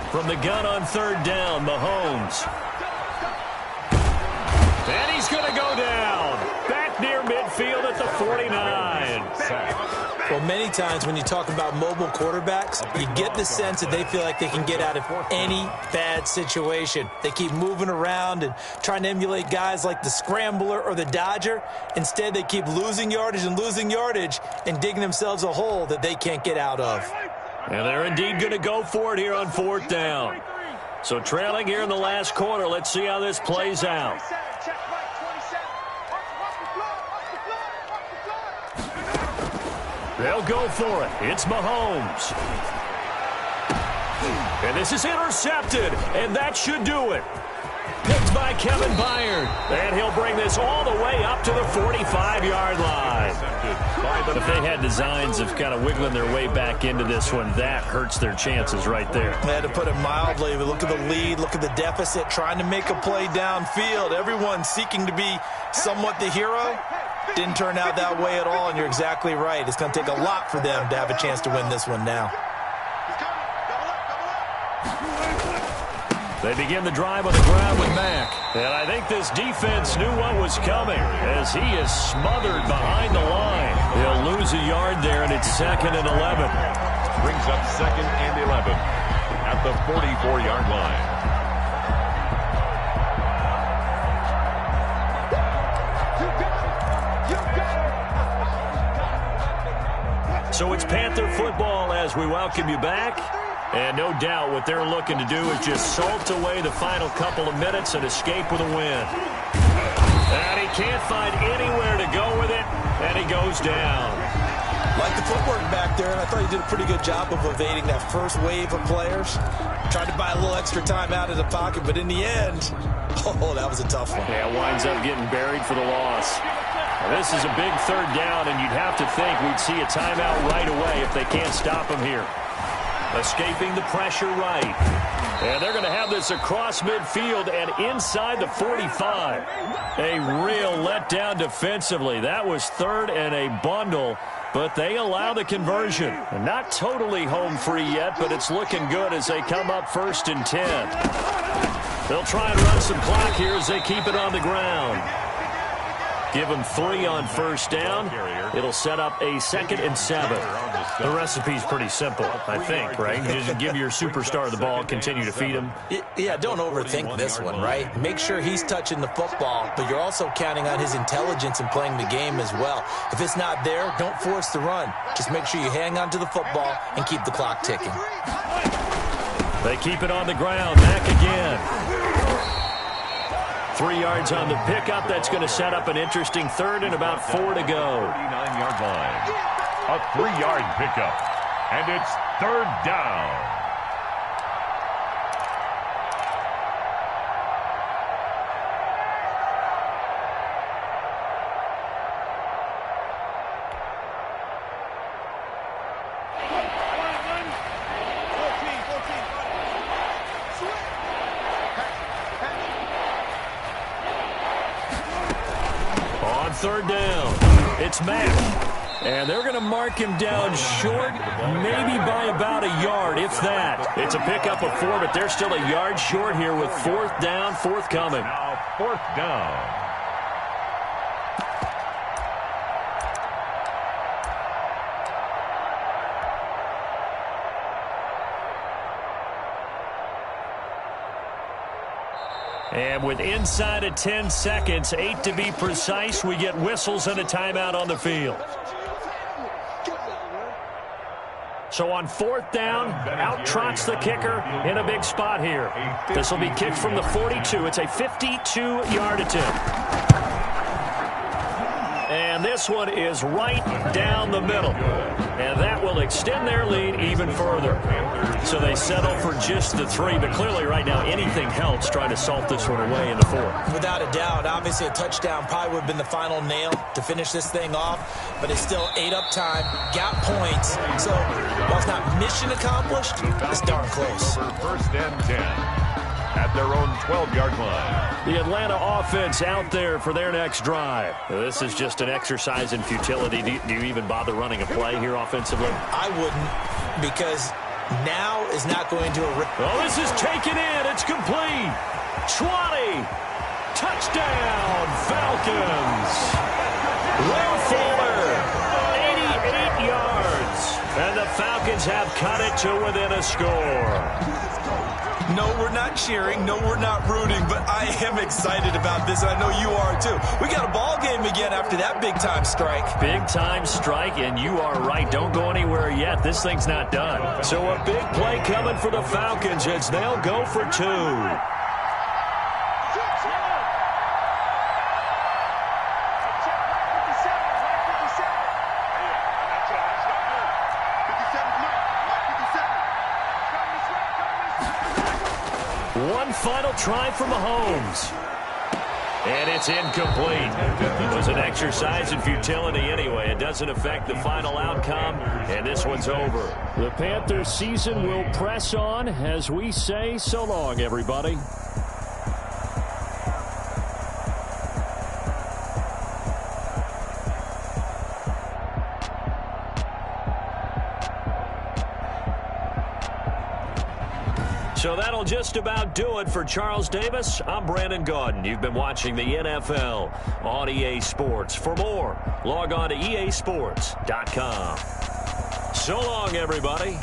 From the gun on 3rd down, Mahomes. And he's going to go down. Back near midfield at the 49.
Well, many times when you talk about mobile quarterbacks, you get the sense that they feel like they can get out of any bad situation. They keep moving around and trying to emulate guys like the Scrambler or the Dodger. Instead, they keep losing yardage and digging themselves a hole that they can't get out of.
And they're indeed going to go for it here on 4th down. So trailing here in the last quarter. Let's see how this plays out. They'll go for it. It's Mahomes. And this is intercepted, and that should do it. Picked by by Kevin Byard. And he'll bring this all the way up to the 45-yard line. But if they had designs of kind of wiggling their way back into this one, that hurts their chances right there.
They had to put it mildly. Look at the lead, look at the deficit, trying to make a play downfield. Everyone seeking to be somewhat the hero. Didn't turn out that way at all, and you're exactly right. It's going to take a lot for them to have a chance to win this one now.
They begin the drive on the ground with Mack. And I think this defense knew what was coming as he is smothered behind the line. He'll lose a yard there, and it's 2nd and 11.
Brings up 2nd and 11 at the 44-yard line.
So it's Panther football as we welcome you back. And no doubt what they're looking to do is just salt away the final couple of minutes and escape with a win. And he can't find anywhere to go with it, and he goes down.
Like the footwork back there, and I thought he did a pretty good job of evading that first wave of players. Tried to buy a little extra time out of the pocket, but in the end, oh, that was a tough one.
Yeah, winds up getting buried for the loss. Now, this is a big 3rd down, and you'd have to think we'd see a timeout right away if they can't stop him here. Escaping the pressure right. And they're going to have this across midfield and inside the 45. A real letdown defensively. That was 3rd and a bundle, but they allow the conversion. And not totally home free yet, but it's looking good as they come up 1st and 10. They'll try and run some clock here as they keep it on the ground. Give them 3 on 1st down. It'll set up a 2nd and 7. The recipe's pretty simple, I think, right? You just give your superstar the ball, continue to feed him.
Yeah, don't overthink this one, right? Make sure he's touching the football, but you're also counting on his intelligence in playing the game as well. If it's not there, don't force the run. Just make sure you hang on to the football and keep the clock ticking.
They keep it on the ground. Back again. 3 yards on the pickup. That's going to set up an interesting 3rd and about 4 to go.
39-yard line. A 3-yard pickup. And it's 3rd down.
On 3rd down, it's Mack. And they're going to mark him down short, maybe by about a yard, if that. It's a pickup of 4, but they're still a yard short here with 4th down, forthcoming.
Now 4th down.
And with inside of 10 seconds, 8 to be precise, we get whistles and a timeout on the field. So on 4th down, out trots the kicker in a big spot here. This will be kicked from the 42. It's a 52-yard attempt. And this one is right down the middle. And that will extend their lead even further. So they settle for just the 3. But clearly right now anything helps trying to salt this one away in the 4th.
Without a doubt. Obviously a touchdown probably would have been the final nail to finish this thing off. But it's still 8 up time. Got points. So while it's not mission accomplished, it's darn close.
1st and 10. At their own 12-yard line.
The Atlanta offense out there for their next drive. This is just an exercise in futility. Do you even bother running a play here offensively?
I wouldn't, because now is not going to...
Oh, this is taken in. It's complete. 20. Touchdown, Falcons. Will Fuller, 88 yards. And the Falcons have cut it to within a score.
No, we're not cheering. No, we're not rooting. But I am excited about this, and I know you are too. We got a ball game again after that big-time strike.
Big-time strike, and you are right. Don't go anywhere yet. This thing's not done. So a big play coming for the Falcons as they'll go for 2. One final try for Mahomes. And it's incomplete. It was an exercise in futility anyway. It doesn't affect the final outcome, and this one's over.
The Panthers season will press on as we say so long, everybody.
So that'll just about do it for Charles Davis. I'm Brandon Gaudin. You've been watching the NFL on EA Sports. For more, log on to easports.com. So long, everybody.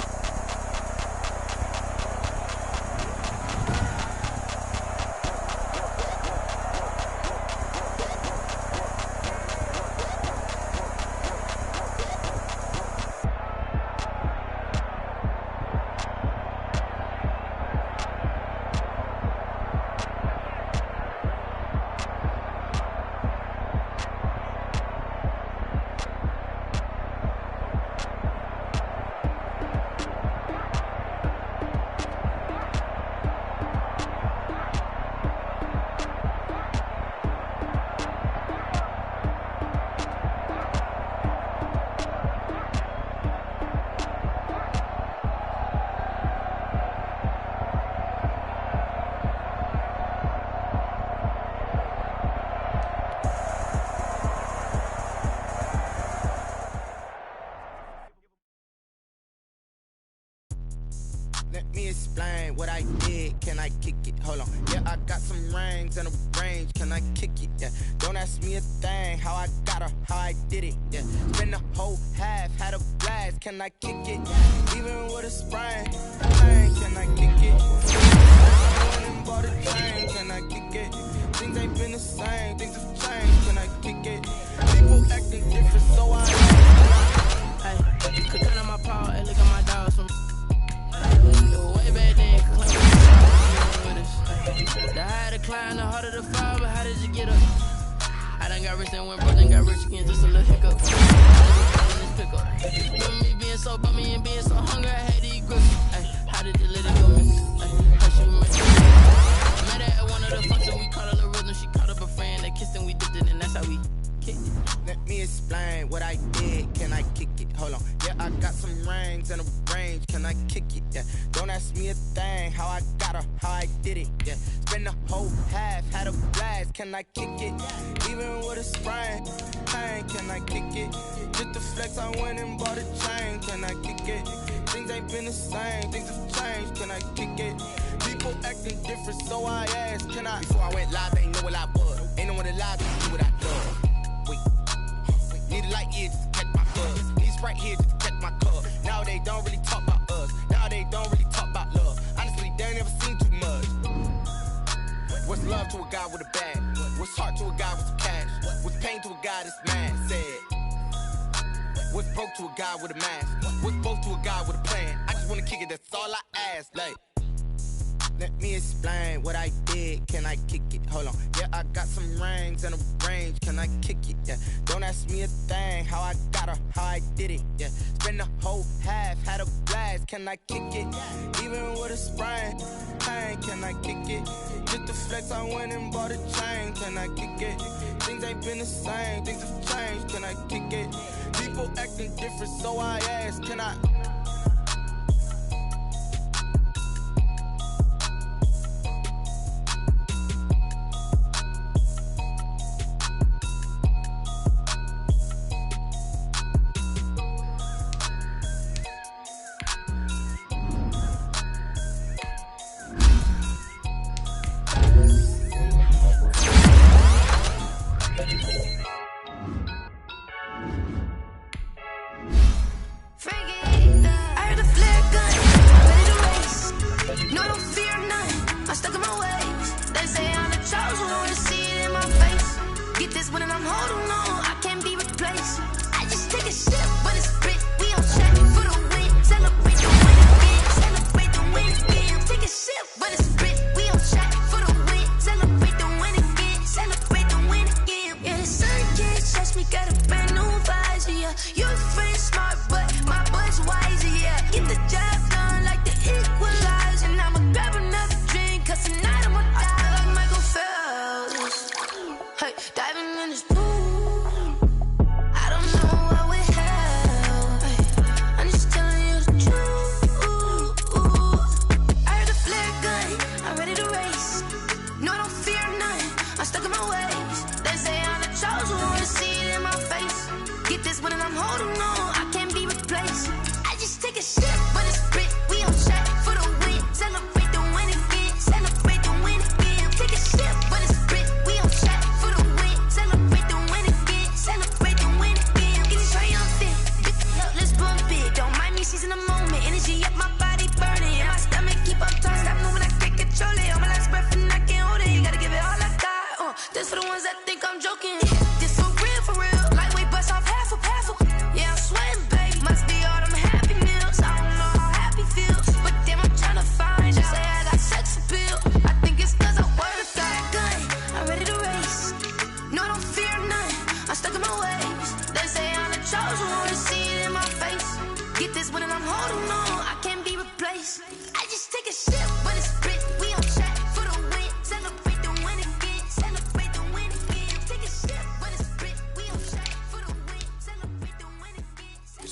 Let me explain what I did. Can I kick it? Hold on. Yeah, I got some rings and a range. Can I kick it? Yeah. Don't ask me a thing. How I got her, how I did it. Yeah. Spend the whole half, had a blast. Can I kick it? Even with a sprain. Can I kick it? I went and bought a chain. Can I kick it? Things ain't been the same. Things have changed. Can I kick it? People acting different, so I.
Hey, could count on my paw and look at my dogs from. Way back then, with us. The higher the climb, the harder the fall, but how did you get up? I done got rich and went broke, then got rich again, just a little hiccup. Remember me being so bummy and being so hungry, I had to eat grits. How did you let it go, man? How she was my met her at one of the functions, we caught her rhythm, she caught up a friend, they kissed and we dipped it, and that's how we kicked it.
Let me explain what I did. Can I kick it? Hold on. Yeah, I got some rings and a range. Can I kick it? Yeah. Don't ask me a thing. How I got her, how I did it. Yeah. Spend the whole half, had a blast. Can I kick it? Even with a sprain. Can I kick it? Just the flex, I went and bought a chain. Can I kick it? Things ain't been the same. Things have changed. Can I kick it? People acting different, so I asked, can I? Before I went live, they ain't know what I was. Ain't no one alive to do what I love. Need a light here just to catch my buzz. Need Sprite here just to catch my cup. Now they don't really talk about us. Now they don't really talk about love. Honestly, they ain't never seen too much. What's love to a guy with a bag? What's heart to a guy with some cash? What's pain to a guy that's mad? Said. What's broke to a guy with a mask? What's both to a guy with a plan? I just wanna kick it, that's all I ask. Like, let me explain what I did. Can I kick it? Hold on. Yeah, I got some rings and a range. Can I kick it? Yeah. Don't ask me a thing. How I got her, how I did it. Yeah. Spend the whole half, had a blast. Can I kick it? Even with a sprain. Can I kick it? Just the flex, I went and bought a chain. Can I kick it? Things ain't been the same. Things have changed. Can I kick it? People acting different, so I asked, can I?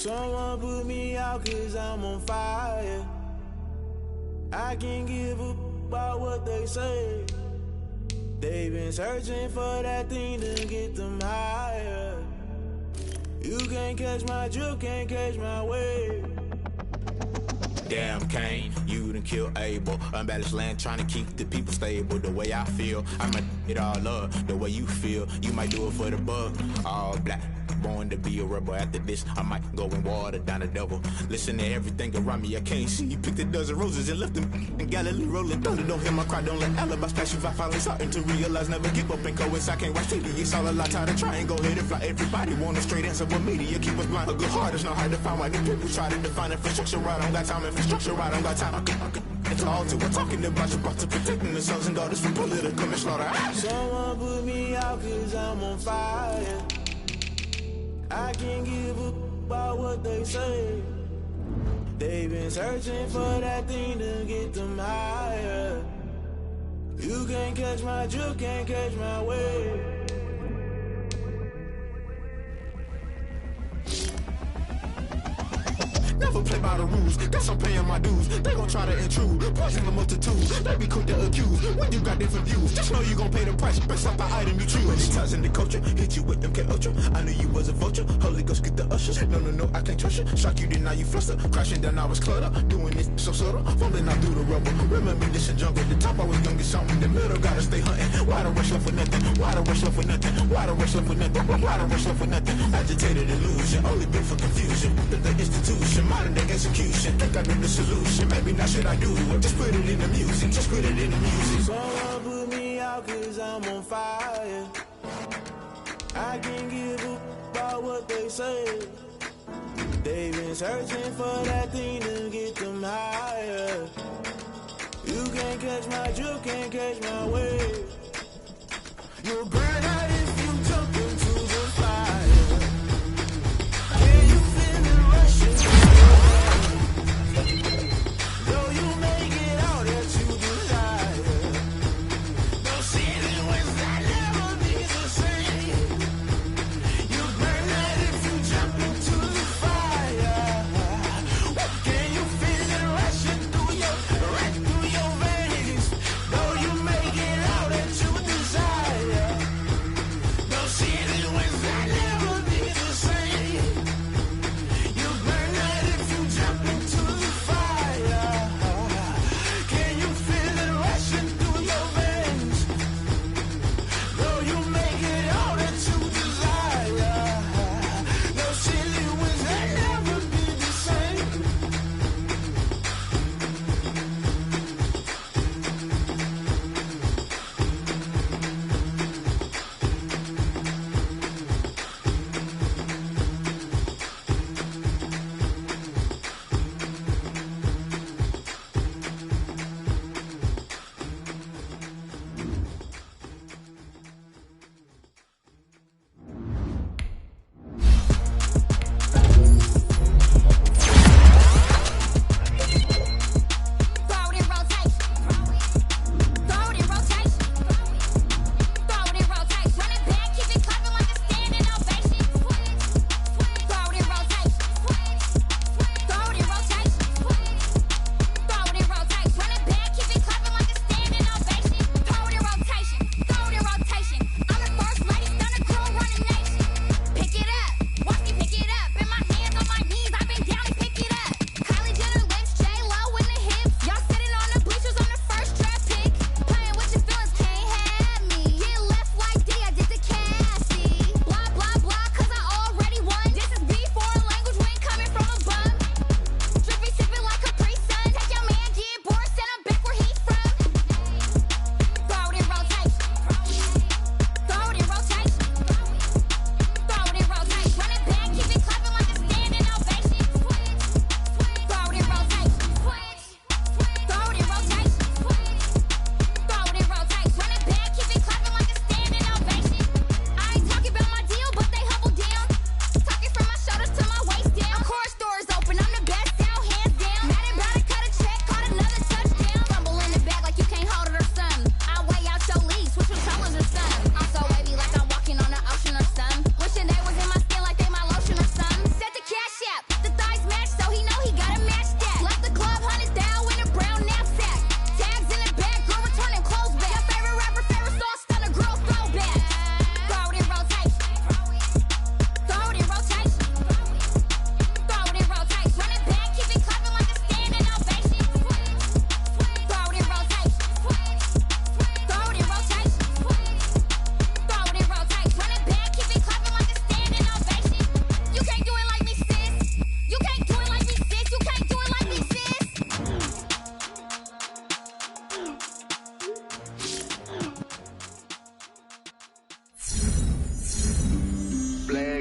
Someone put me out 'cause I'm on fire. I can't give a about what they say. They've been searching for that thing to get them higher. You can't catch my drift, can't catch my wave.
Damn, Kane, you done killed Abel. Unbalanced land, trying to keep the people stable. The way I feel, I might it all up. The way you feel, you might do it for the buck. All black, born to be a rebel. After this, I might go and water down the devil. Listen to everything around me, I can't see. You picked a dozen roses and left them in Galilee rolling thunder. Don't hear my cry, don't let alibis pass you. I finally starting to realize, never give up and coincide. Can't watch TV, it's all a lot. Tired of trying, go ahead and fly. Everybody want a straight answer, but media keep us blind. A good heart is not hard to find. Why the people try to define infrastructure right? I don't got time, infrastructure right, I don't got time. It's all to we're talking about you, about to protecting the sons and daughters from political and slaughter.
Someone put me out 'cause I'm on fire. I can't give a about what they say. They've been searching for that thing to get them higher. You can't catch my drift, can't catch my wave.
Never play by the rules, guess I'm paying my dues. They gon' try to intrude, poison the multitude. They be quick to accuse, when you got different views. Just know you gon' pay the price, based off the item you choose. Many times in the culture, hit you with them Ultra. I knew you was a vulture, Holy Ghost get the ushers. No, I can't trust you. Shock you, then now you fluster. Crashing down, I was cluttered. Doing this so subtle, falling out through the rubble. Remember this in jungle, the top I was young and something. The middle gotta stay hunting. Why the rush left for nothing? Why the rush left for nothing? Why the rush left for nothing? Why the rush left for nothing? Agitated illusion, only been for confusion. The institution, modern day execution. Think I know the solution. Maybe not should I do it? Just put it in the music. Just put it in the music.
Someone put me out 'cause I'm on fire. I can't give a about what they say. They've been searching for that thing to get them higher. You can't catch my drift, can't catch my wave. You'll burn out if you jump into the fire. Can you feel it rushing through your veins? Though you make it out that you desire. Don't see it when that never be the same. You burn out if you jump into the fire. Can you feel it rushing through your veins? Though you make it out that you desire.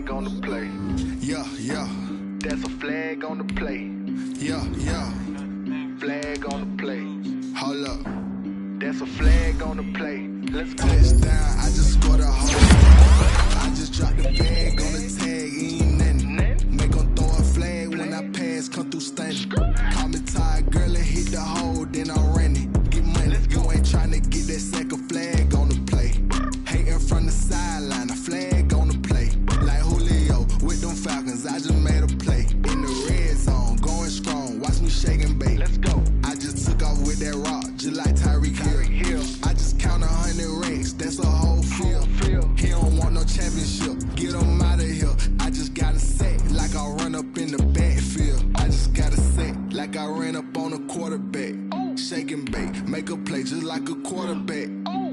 flag on the play.
Yeah, yeah.
That's a flag on the play.
Yeah, yeah.
Flag on the play.
Hold up.
That's a flag on the play. Let's go.
Touchdown, I just scored a hole. I just dropped the bag on the tag, ain't nothing. Make them throw a flag when I pass, come through stunning. Call me tired, girl, and hit the hole, then I'm running. Get money, you ain't trying to get that second flag on the play. Hating from the sideline, a flag on the play. Like Julio with them Falcons, I just made a play. In the red zone, going strong, watch me shake and bake.
Let's go.
I just took off with that rock, just like Tyreek Hill. I just count 100 racks, that's a whole field. He don't want no championship, get him out of here. I just got a set, like I run up in the backfield. I just got a set, like I ran up on a quarterback. Shake and bake, make a play just like a quarterback.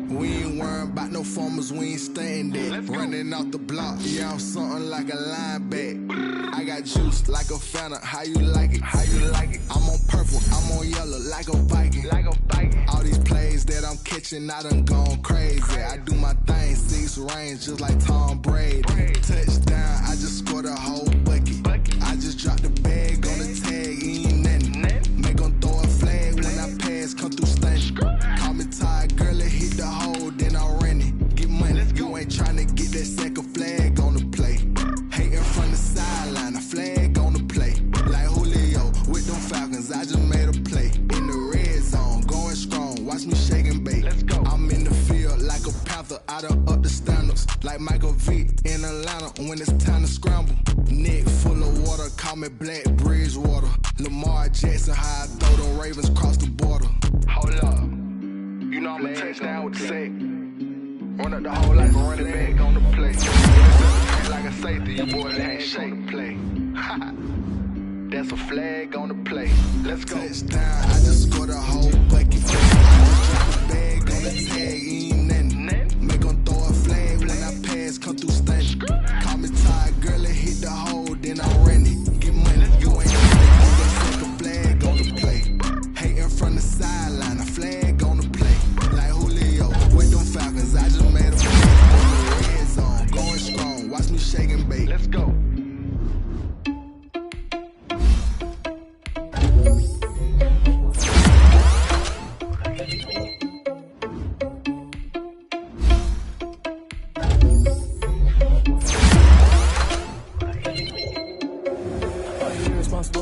We ain't worrying about no formers, we ain't staying there. Running off the block, yeah, I'm something like a lineback. I got juice like a Fanta, how you like it? How you like it? I'm on purple, I'm on yellow, like a Viking. Like a Viking. All these plays that I'm catching, I done gone crazy. I do my thing, 6 range, just like Tom Brady. Touchdown, I just scored a whole bucket. I just dropped the bag on the tag, ain't nothing. Make them throw a flag when I pass, come through stunning. Call me tired, girl, and hit the hole, then I'm running. Get money, you ain't trying to get that second flag on the play. Hating from the sideline, a flag on the play. Like Julio with them Falcons, I just made a play. In the red zone, going strong, watch me shake and bake. Let's go. I'm in the field like a Panther, I done up the standards. Like Michael Vick in Atlanta when it's time to scramble. Neck full of water, call me Black Bridgewater. Lamar Jackson, how I throw them Ravens cross the border.
Hold up. You know I'm a touchdown with the sack. Run up the hole like a running back on the play. Like a safety, your boy ain't shake play. That's a flag on the play. Let's go.
Touchdown, I just scored a whole bucket. I just dropped the bag on the tag, ain't nothing. Make them throw a flag when I pass, come through stunning. Call me tired, girl, and hit the hole, then I'm running. Get money, you ain't trying to get that second flag on the play. Hating from the sideline, a flag on the play. Like Julio with them Falcons, I just made a play. In the red zone, going strong, watch me shake and bake.
Let's go.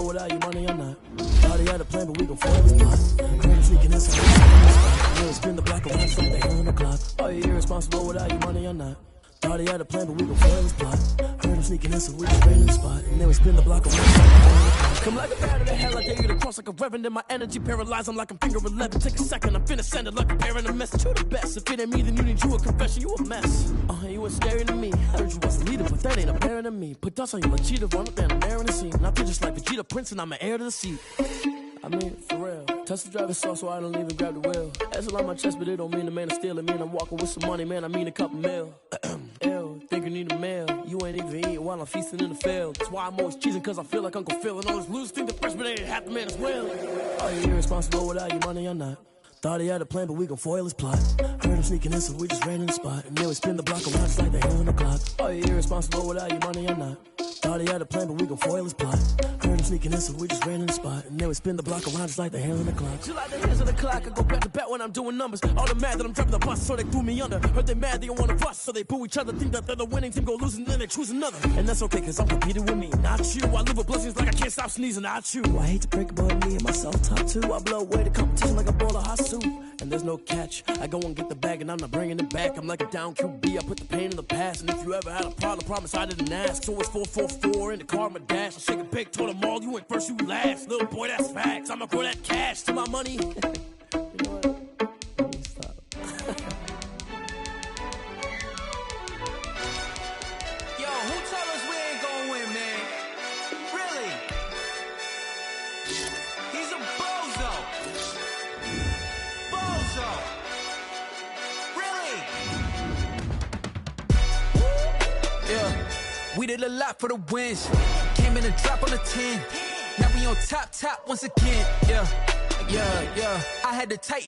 Without your money or not. Thought he had a plan, but we gon' foil his plot. Heard him sneaking in some we'll spin the block around like the hell on the clock. Are you irresponsible without your money or not? Thought he had a plan, but we gon' foil his plot. Heard him sneaking in some we just ran in the spot. And then we spin the block around like the hell on the clock. Come like a bat of the hell, I dare you to cross like a reverend. In my energy paralyzed, I'm like I'm finger 11. Take a second, I'm finna send it like a parent a message. You the best, if it ain't me, then you need you a confession. You a mess. You was scary to me. Heard you was a leader, but that ain't apparent to me. Put dust on you like cheetah, run up and I'm airing the scene. And I feel just like Vegeta Prince and I'm an heir to the seat. I mean, for real. Touch the driver's sauce so I don't even grab the wheel. That's on my chest, but it don't mean the man is stealing. Mean I'm walking with some money, man, I mean a couple mil. Ew, think you need a meal. You ain't even eating while I'm feasting in the field. That's why I'm always cheesing, cause I feel like Uncle Phil. And all those losers think the freshman ain't half the man as well. Are you irresponsible without your money or not? Thought he had a plan, but we gon' foil his plot. Heard him sneaking in, so we just ran in the spot. And then we spin the block around just like the hell on the clock. Are you irresponsible without your money or not? Thought he had a plan, but we gon' foil his plot. Heard him sneaking in, so we just ran in the spot. And then we spin the block around just like the hell on the clock. Just like the hands of the clock, I go back to back when I'm doing numbers. All the mad that I'm driving the bus, so they threw me under. Heard they mad, they don't wanna bust, so they boo each other. Think that they're the winning team, go losing, then they choose another. And that's okay, cause I'm competing with me, not you. I live with blessings like I can't stop sneezing, not you. I hate to break it, but me and myself top two. I blow away the competition like a bowl of hot soup. And there's no catch. I go and get the bag and I'm not bringing it back. I'm like a down QB, I put the pain in the past. And if you ever had a problem, promise I didn't ask. So it's 444 in the car, my dash. I shake a big, told them all, you ain't first, you last. Little boy, that's facts. I'ma grow that cash to my money. You know what? Let me stop.
Yo, who told us we ain't gonna win, man? Really? He's a bozo. Bozo. Really? Yeah. We did a lot for the wins. Came in a drop on the 10. Now we on top once again. Yeah. I had to tighten.